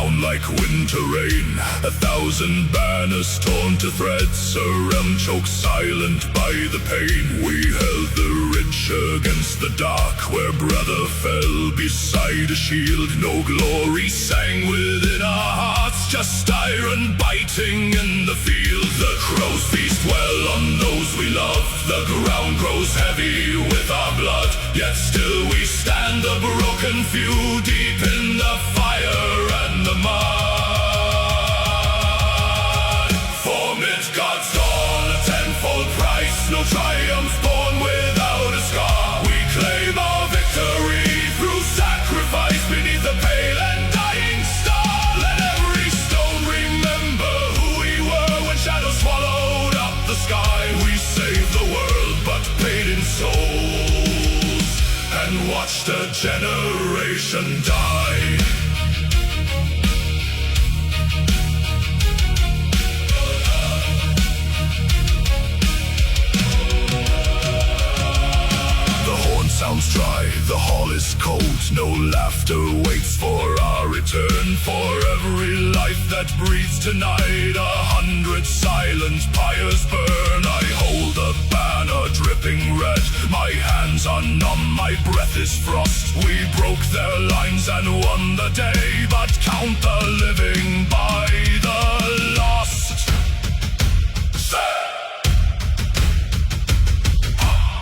Speaker 1: down like winter rain. 1,000 banners torn to threads, a realm choked silent by the pain. We held the ridge against the dark, where brother fell beside a shield. No glory sang within our hearts, just iron biting in the field. The crows feast well on those we love, the ground grows heavy with our blood. Yet still we stand, the broken few, deep in the fire and the mud. For Midgard's dawn, a tenfold price, no triumph born without a scar. We claim our victory through sacrifice beneath the pale and dying star. Let every stone remember who we were when shadows swallowed up the sky. We saved the world but paid in souls, and watched a generation die. The horn sounds dry, the hall is cold. No laughter waits for our return. For every life that breathes tonight, 100 silent pyres burn. I hold a banner dripping red, my hands are numb, my breath is frost. We broke their lines and won the day, but count the living by the lost.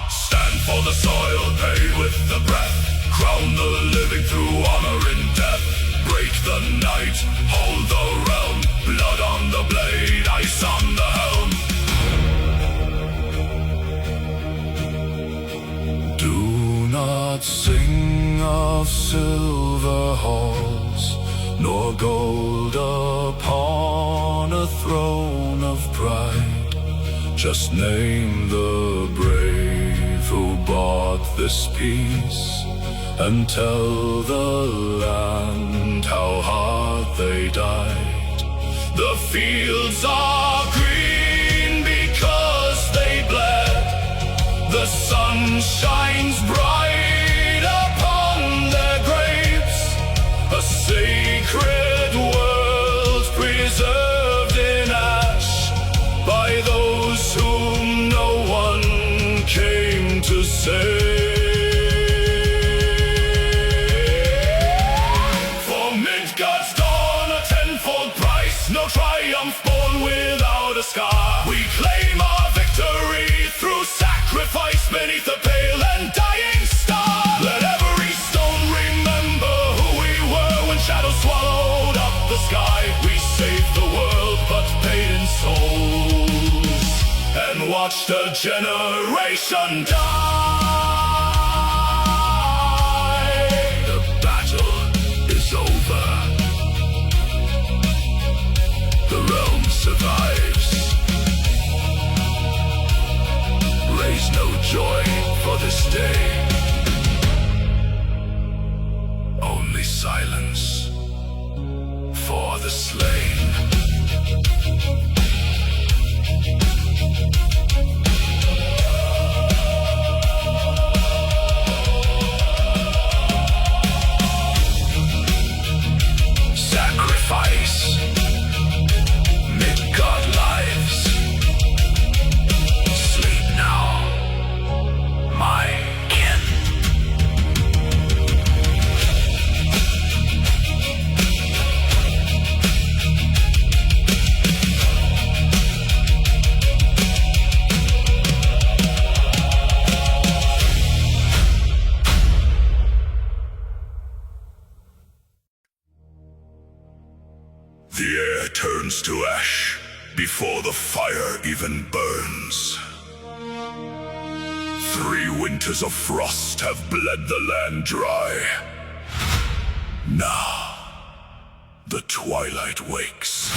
Speaker 1: Stand for the soil, pay with the breath, crown the living through honor in death. Break the night, hold the realm, blood on the blade, ice on the helm. Do not sing of silver halls, nor gold upon a throne of pride. Just name the brave who bought this peace, and tell the land how hard they died. The fields are green because they bled. The sun shines bright upon their graves, a sacred world preserved in ash by those whom no one came to save. No triumph born without a scar. We claim our victory through sacrifice beneath the pale and dying star. Let every stone remember who we were when shadows swallowed up the sky. We saved the world but paid in souls, and watched a generation die. The battle is over. The realm survives. Raise no joy for this day, only silence for the slain. Sacrifice. Midgard lives. Sleep now, my kin. The air turns to ash before the fire even burns. 3 winters of frost have bled the land dry. Now, the twilight wakes.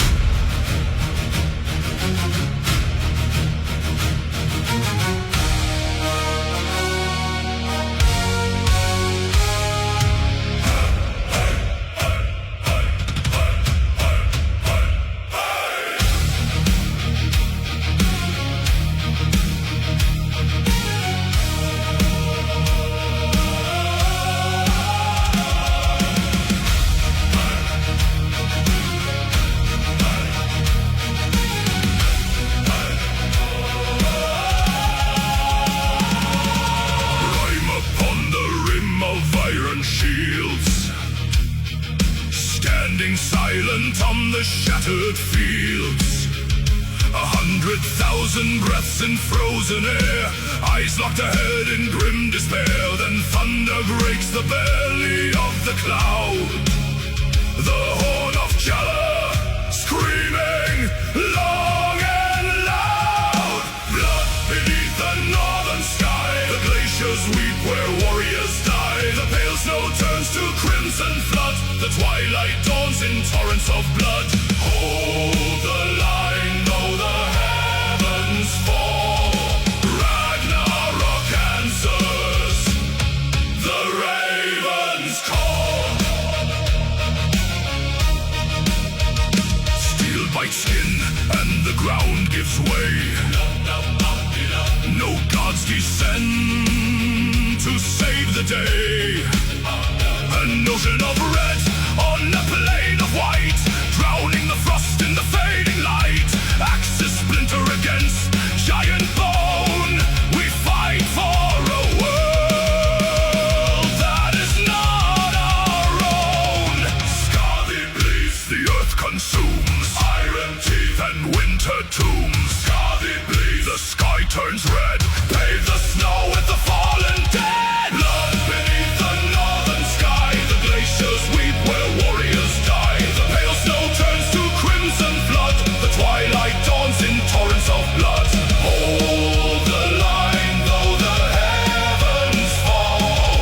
Speaker 1: silent on the shattered fields. 100,000 breaths in frozen air, eyes locked ahead in grim despair. Then thunder breaks the belly of the cloud. The horn of Jala, screaming long and loud. Blood beneath the northern sky, the glaciers weep where warriors die. The pale snow turns to crimson flood, the twilight dawns in torrents of blood. Hold the line though the heavens fall, Ragnarok answers, the ravens call. Steel bites skin and the ground gives way. No gods descend to save the day. An ocean of red on a plain of white, drowning the frost in the fading light. Axes splinter against giant bone. We fight for a world that is not our own. Scarlet bleeds, the earth consumes, iron teeth and winter tombs. Scarlet bleeds, the sky turns red, pave the snow with the fallen dead. Blood beneath the northern sky, the glaciers weep where warriors die. The pale snow turns to crimson flood, the twilight dawns in torrents of blood. Hold the line though the heavens fall,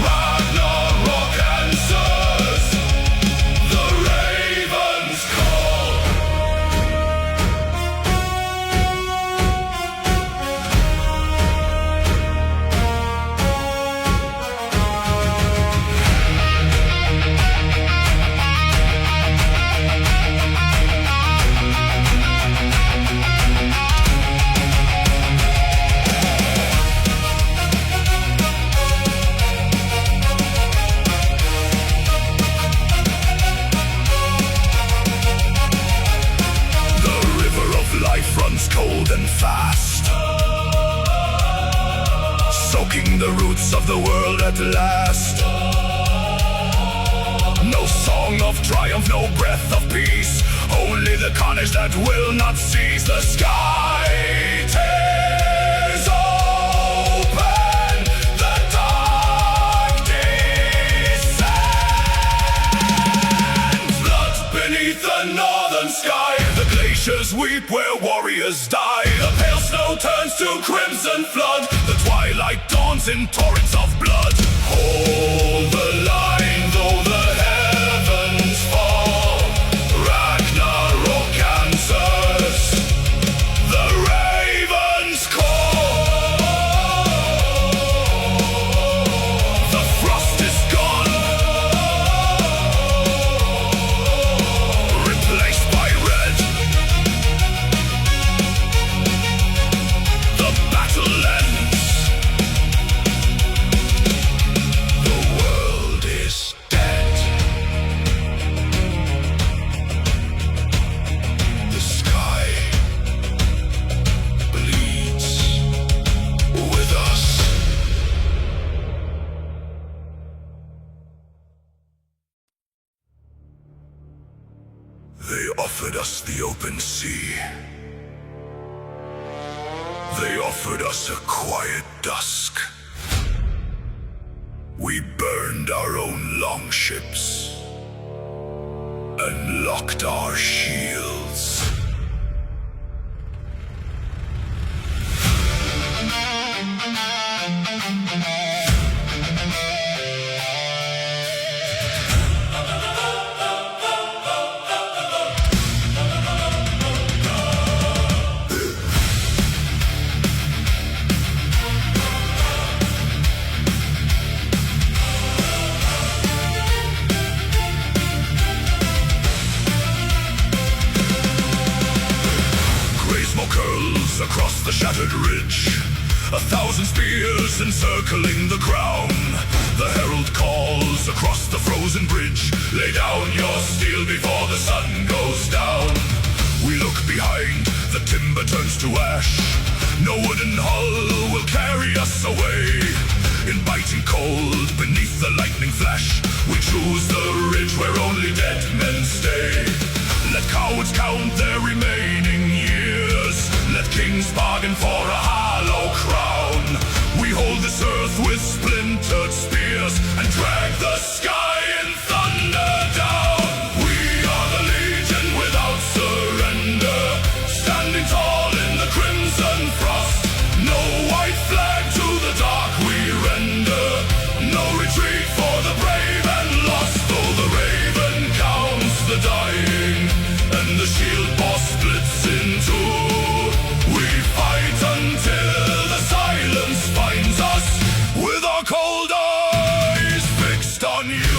Speaker 1: Ragnarok answers, the ravens call. Runs cold and fast, soaking the roots of the world at last. No song of triumph, no breath of peace, only the carnage that will not cease. The sky tears open, the dark descends. Blood beneath the northern sky, the glaciers weep where warriors die. The pale snow turns to crimson flood, the twilight dawns in torrents of blood. Hold the line though the heavens fall, Ragnarok answers, the ravens call. The frost is gone, replaced by red. The battle ends, the world is dead. The sky bleeds with us. They offered us the open sea. They offered us a quiet dusk. We burned our own longships and locked our shields. Across the shattered ridge, 1,000 spears encircling the crown. The herald calls across the frozen bridge, lay down your steel before the sun goes down. We look behind, the timber turns to ash. No wooden hull will carry us away. In biting cold, beneath the lightning flash, we choose the ridge where only dead men stay. Let cowards count their remaining years. Let kings bargain for a hollow crown. We hold this earth with splintered spears and drag the sky in thunder down. We are the legion without surrender, standing tall in the crimson frost. No white flag to the dark we render, no retreat for the brave and lost. Though the raven counts the dying and the shield boss splits in two, we fight until the silence finds us, with our cold eyes fixed on you.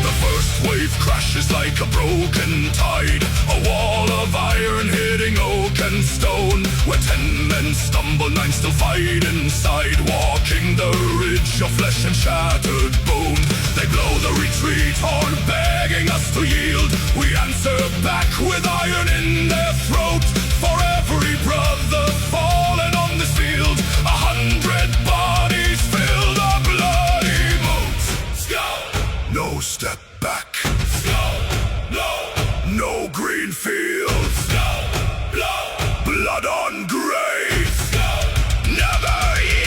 Speaker 1: The first wave crashes like a broken tide, a wall of iron hitting oak and stone, where 10 men stumble, 9 still fight inside, walking the ridge of flesh and shattered bone. They blow the retreat horn, begging us to yield. We answer back with iron in their throat. For every brother fallen on this field, 100 bodies fill the bloody moat. Skull, no step back. Skull, no green fields. Skull, blood on grave. Skull, never yield.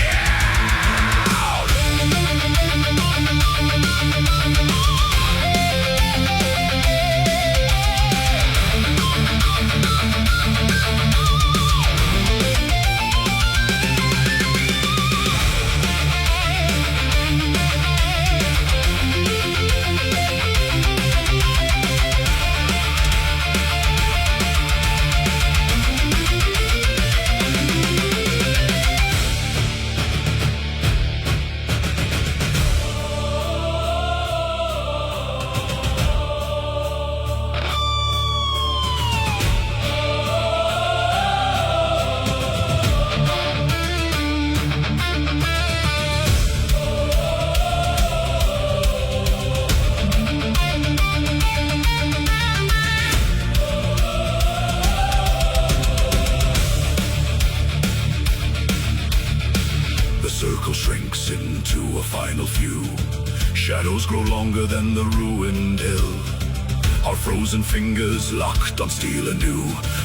Speaker 1: Circle shrinks into a final few. Shadows grow longer than the ruined hill. Our frozen fingers locked on steel anew.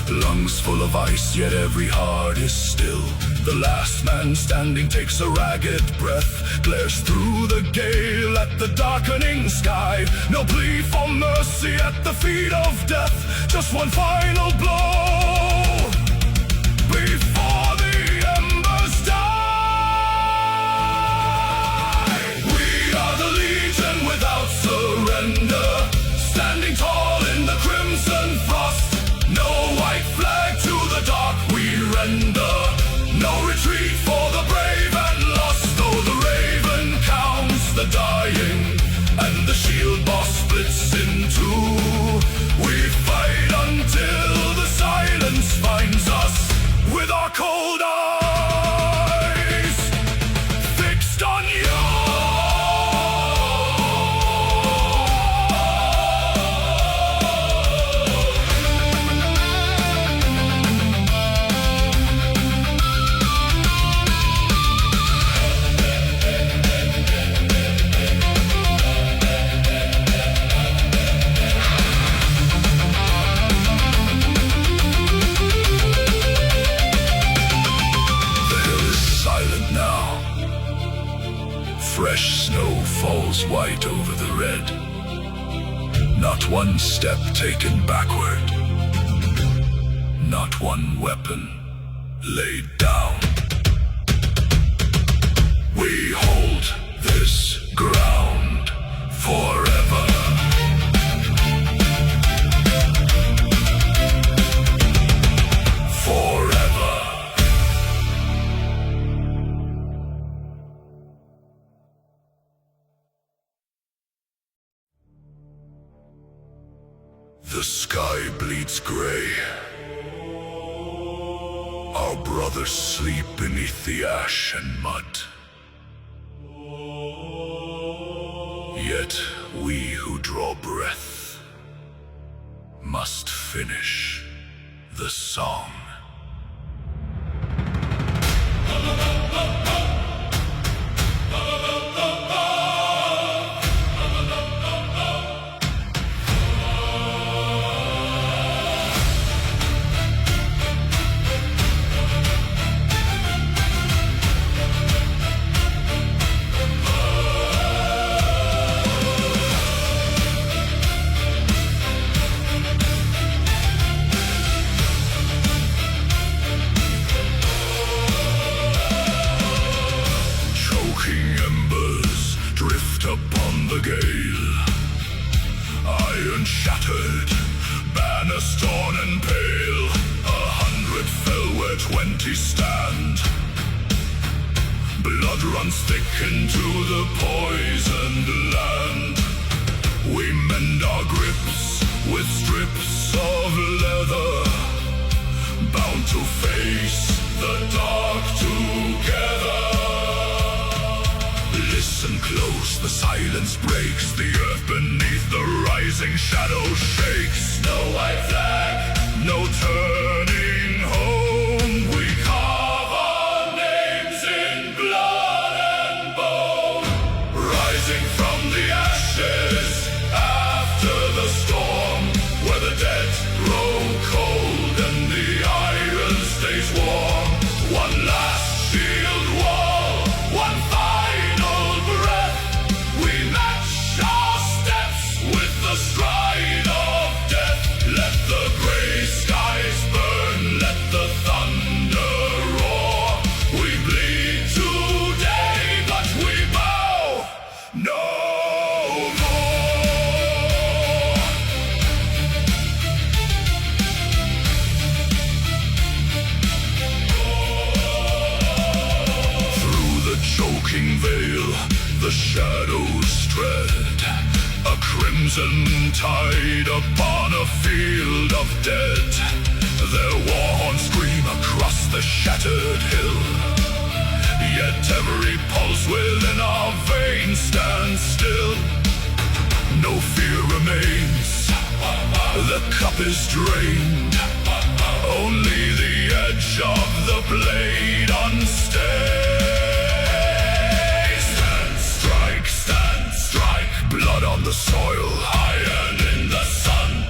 Speaker 1: Lungs full of ice, yet every heart is still. The last man standing takes a ragged breath, glares through the gale at the darkening sky. No plea for mercy at the feet of death, just one final blow before the embers die. Without surrender, standing tall in the crimson frost. No white flag to the dark we render, no retreat for the brave and lost. Though the raven counts the dying and the shield boss splits in two, we fight until the silence finds us, with our cold eyes fixed on you. Fresh snow falls white over the red. Not one step taken backward, not one weapon laid down. We hold this ground forever. The sky bleeds gray. Our brothers sleep beneath the ash and mud. Yet we who draw breath must finish the song. The gale, iron shattered, banners torn and pale. 100 fell where 20 stand. Blood runs thick into the poisoned land. We mend our grips with strips of leather, bound to face the dark together. Listen close, the silence breaks. The earth beneath the rising shadow shakes. No white flag, no turning home. We carve our names in blood and bone. Rising from the ashes after the storm, where the dead grow cold and the iron stays warm. One last shield wall, one final breath. We match our steps with the stride of death. Let the gray skies burn, let the thunder roar. We bleed today, but we bow no more. Through the choking veil, the shadows tread, a crimson tide upon a field of dead. Their war horns scream across the shattered hill, yet every pulse within our veins stands still. No fear remains, the cup is drained, only the edge of the blade unstained. Stand, strike, blood on the soil, iron in the sun,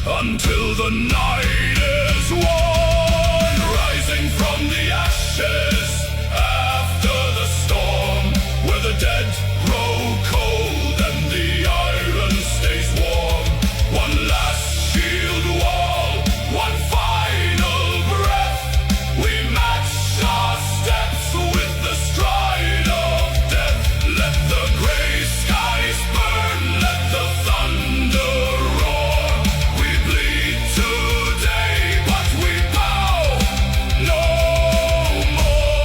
Speaker 1: until the night is won. Rising from the ashes after the storm, where the dead grow cold and the iron stays warm. One last shield wall, one final breath. We match our steps with the stride of death. Let the gray skies burn, let the thunder roar. We bleed today, but we bow no more.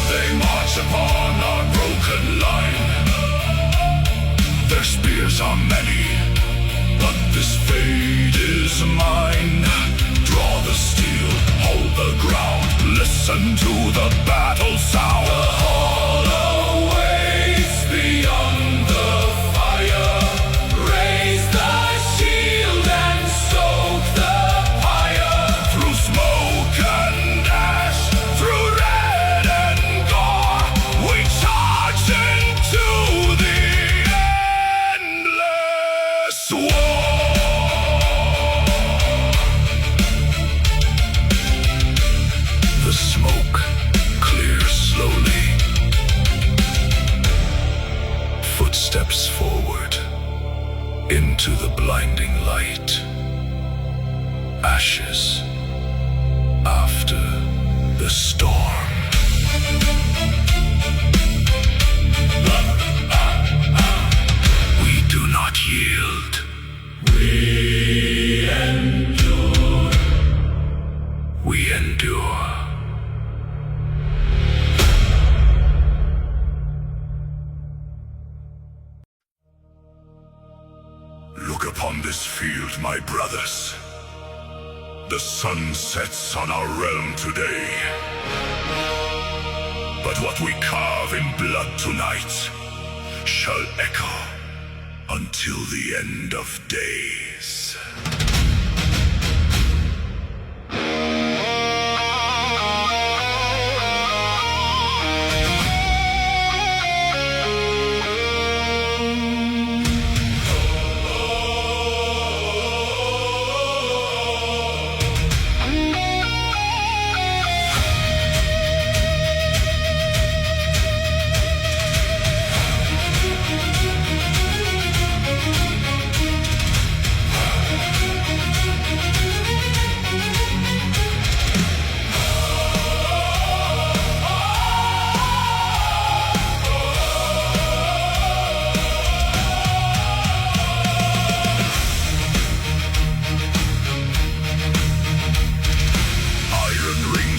Speaker 1: They march upon our broken line. Their spears are many, but this fate is mine. Draw the steel, hold the ground, listen to the battle sound. The hall awaits beyond the fire. Raise the shield and stoke the pyre. Through smoke and ash, through red and gore, we charge into the endless war. The smoke clears slowly. Footsteps forward into the blinding light. Ashes after the storm. We do not yield. We endure. We endure. Look upon this field, my brothers. The sun sets on our realm today, but what we carve in blood tonight shall echo until the end of days.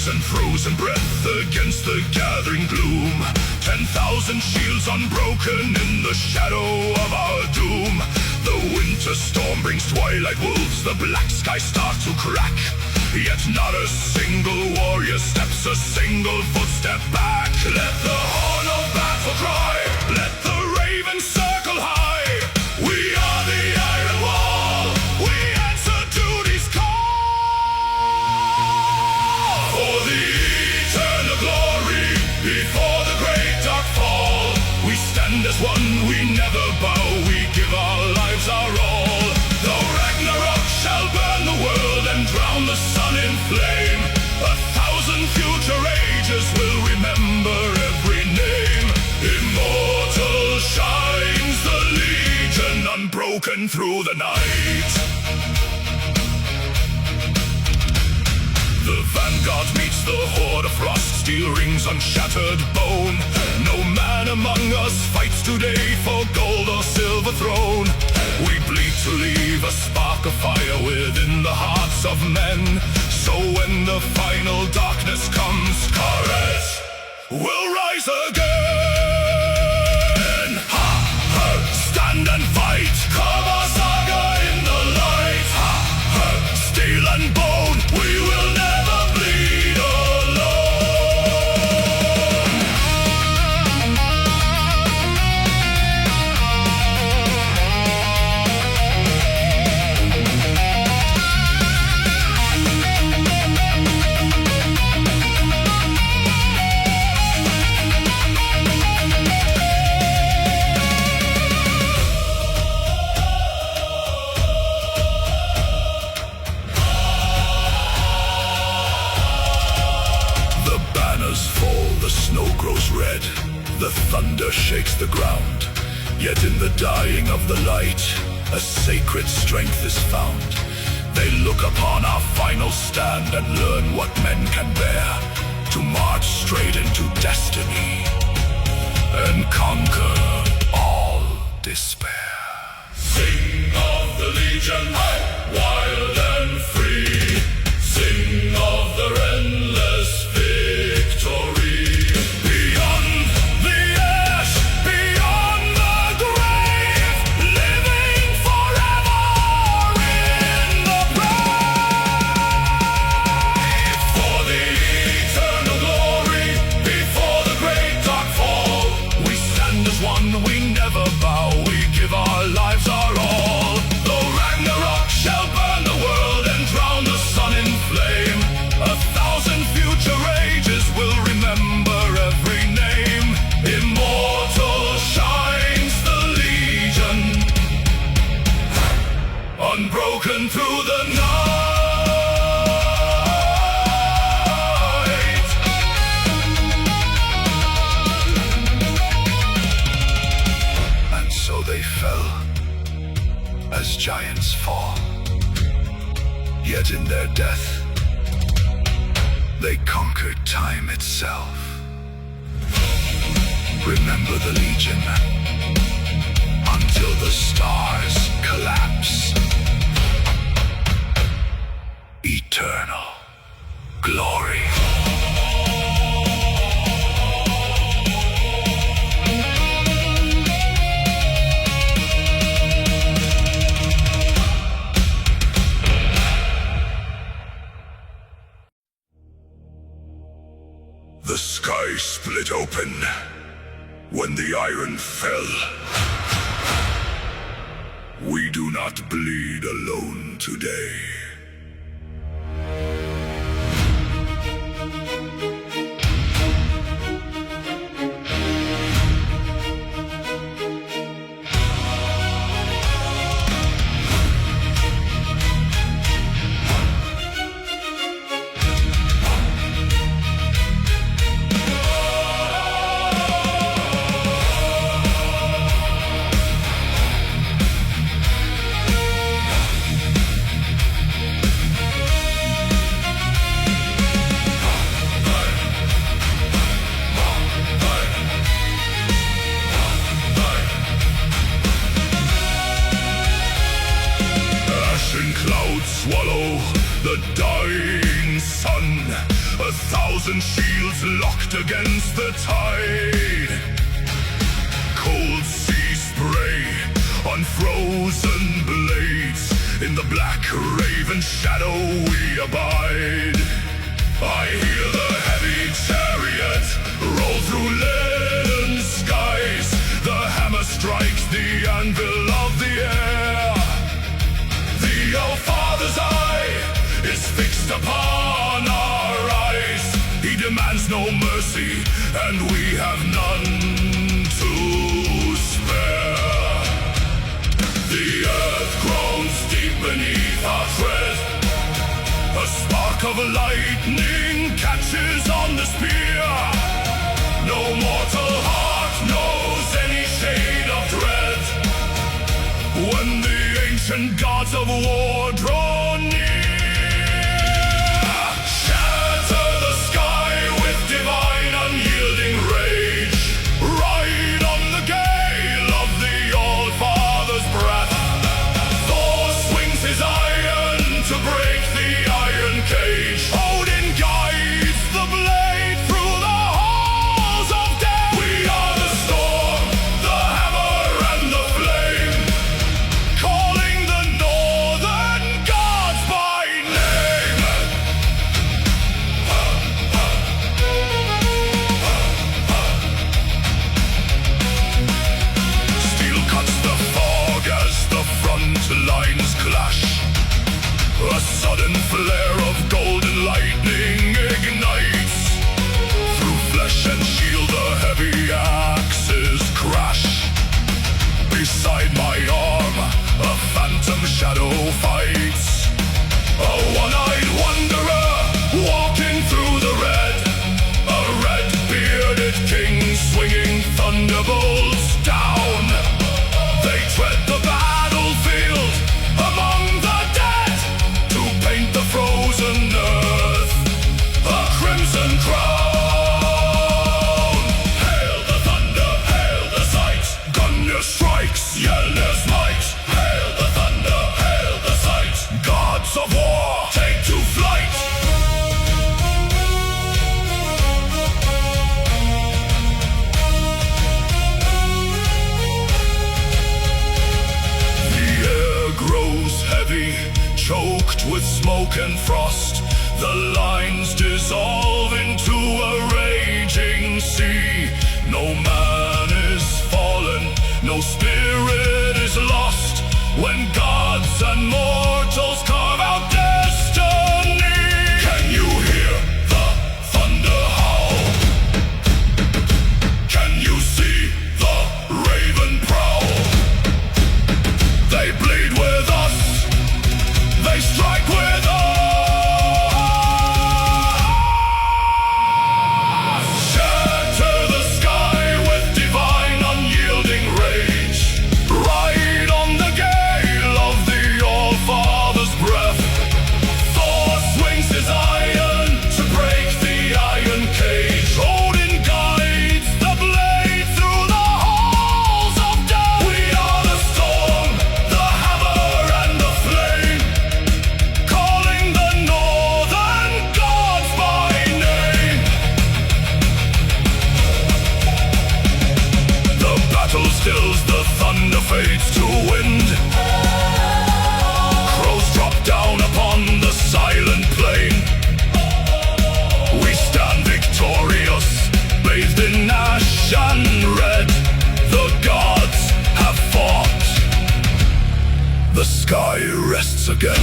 Speaker 1: And frozen breath against the gathering gloom. 10,000 shields unbroken in the shadow of our doom. The winter storm brings twilight wolves, the black skies start to crack. Yet not a single warrior steps a single footstep back. Let the horn of battle cry, let the raven circle high. We are the Iron Wall, we answer duty's call. For the eternal glory, before the great dark fall, we stand as one, we never bow, we give our lives our all. Though Ragnarok shall burn the world and drown the sun in flame, 1,000 future ages will remember every name. Immortal shines the Legion, unbroken through the night. The vanguard meets the horde of frost, steel rings on shattered bone. No man among us fights today for gold or silver throne. We bleed to leave a spark of fire within the hearts of men. So when the final darkness comes, courage will rise again. Ha! Ha! Stand and fight, come our saga in the light. Ha! Ha! Steel and bone, we will never bleed alone. Fall, the snow grows red, the thunder shakes the ground. Yet in the dying of the light, a sacred strength is found. They look upon our final stand and learn what men can bear, to march straight into destiny and conquer all despair. Sing of the Legion, wild and free. Sing of their endless victory. Beyond the ash, beyond the grave, living forever in the brave. For the eternal glory, before the great dark fall, we stand as one, we never bow, we give our lives our all. Though Ragnarok shall burn the world and drown the sun in flame, 1,000 future ages will remember every name. Immortal shines the Legion, unbroken through the night. And so they fell, as giants fall. Yet in their death, they conquered time itself. Remember the Legion until the stars collapse. Eternal glory. it open when the iron fell. We do not bleed alone today. Swallow the dying sun, 1,000 shields locked against the tide. Cold sea spray on frozen blades, in the black raven shadow we abide. I hear the heavy chariot roll through leaden skies. The hammer strikes the anvil of the air. The All-Father's eye is fixed upon our eyes. He demands no mercy, and we have none to spare. The earth groans deep beneath our tread. A spark of lightning catches on the spear. No mortal heart knows any shade of dread when the ancient gods of war draw near. Shatter the sky with divine unyielding rage. Ride on the gale of the All-Father's breath. Thor swings his iron to break the iron cage. Odin guides the blade through the halls of death. We are the storm, the hammer and the flame, calling the northern gods by name. Steel cuts the fog as the front lines clash. A sudden flare of golden lightning ignites. Through flesh and shield the heavy axes crash. Beside my arm, a phantom shadow fights. A one-eyed wanderer walking through the red. A red-bearded king swinging thunderbolts down. They tread the battlefield among the dead to paint the frozen earth a crimson crown. Hail the thunder, hail the sight. Gungnir strikes, Yelnir's might. Hail the thunder, hail the sight. Gods of war, take to flight. The air grows heavy, choked with smoke and frost. The lines dissolve into a raging sea. No man is fallen, no spirit is lost, when gods and mortals carve out destiny. Can you hear the thunder howl? Can you see the raven prowl? They bleed with us, they strike with us. Shatter the sky with divine unyielding rage. Ride on the gale of the All-Father's breath. Thor swings his iron to break the iron cage. Odin guides the blade through the halls of death. We are the storm, the hammer and the flame, calling the northern gods by name. The battle stills, the thunder fades to wind. Crows drop down upon the silent plain. We stand victorious, bathed in sky rests again.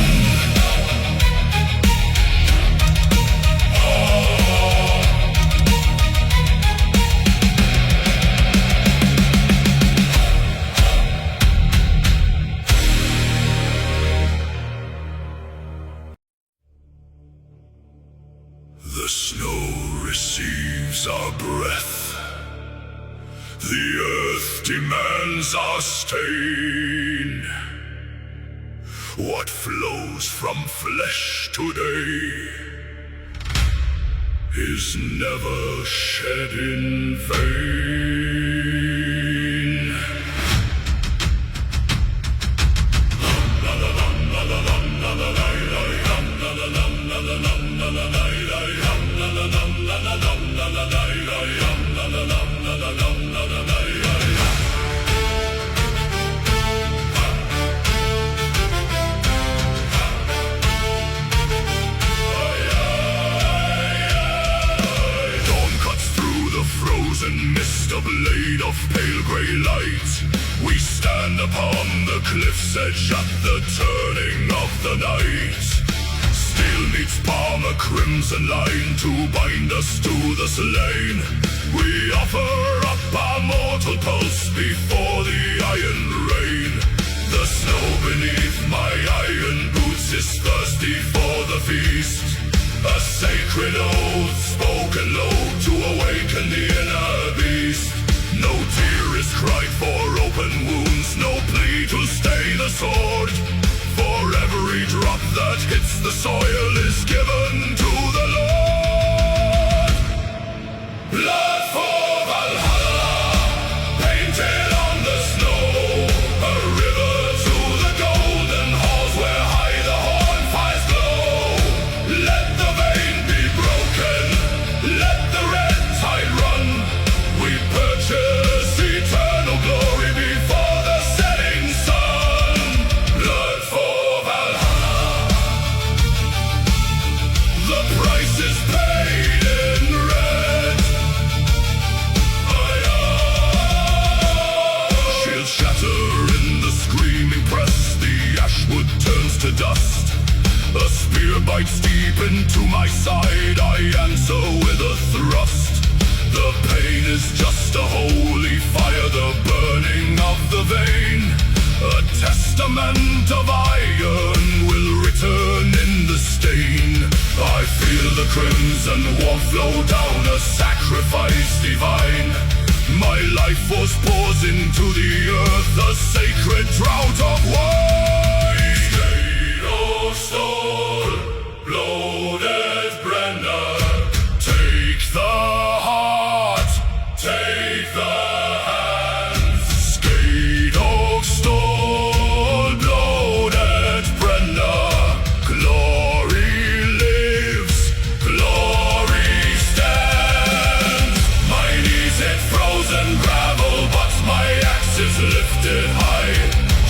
Speaker 1: The snow receives our breath. The earth demands our stain. What flows from flesh today is never shed in vain. Mist, a blade of pale grey light. We stand upon the cliff's edge at the turning of the night. Steel meets palm, a crimson line to bind us to the slain. We offer up our mortal pulse before the iron rain. The snow beneath my iron boots is thirsty for the feast. A sacred oath spoken low to awaken the inner beast. No tear is cried for open wounds, no plea to stay the sword. For every drop that hits the soil is given to the Lord. Blood for Valhalla, painted on the snow. A river to the golden halls where high the horn fires glow. Let the vein be broken, let the red tide run. We purchase eternal glory before the setting sun. Blood for Valhalla, the price is paid in red. Shields shatter in the screaming press, the ashwood turns to dust. A spear bites deep into my side, I answer with a thrust. The pain is just a holy fire, the burning of the vein. A testament of iron will return in the stain. I feel the crimson warmth flow down, a sacrifice divine. My life was poured into the earth, a sacred drought of wine. Stain of stone, bloated Brenna, take the heart, take the hands. Skate of stone, bloated Brenna, glory lives, glory stands. My knees hit frozen gravel, but my axe is lifted high.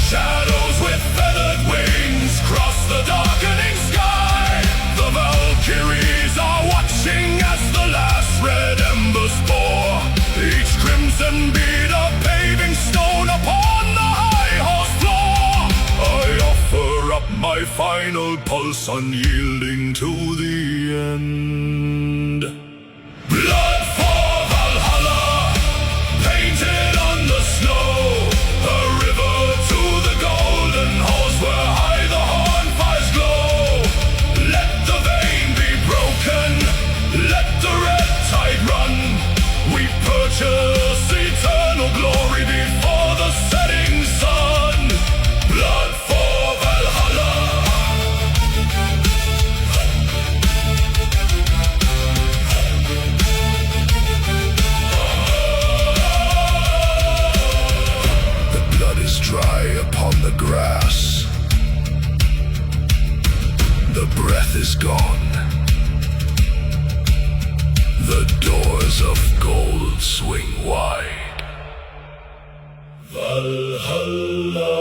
Speaker 1: Shadows with feathered wings cross the darkening sky. The Valkyries are watching as the last red embers pour. Each crimson bead a paving stone upon the high horse floor. I offer up my final pulse, unyielding to the end. Blood for Valhalla, painted on the snow. A river to the golden halls where high the horn fires glow. Let the vein be broken, let the red tide run. We purchase eternal glory before the setting sun. Blood for Valhalla. The blood is dry upon the grass. The breath is gone. The doors of gold swing wide. Valhalla.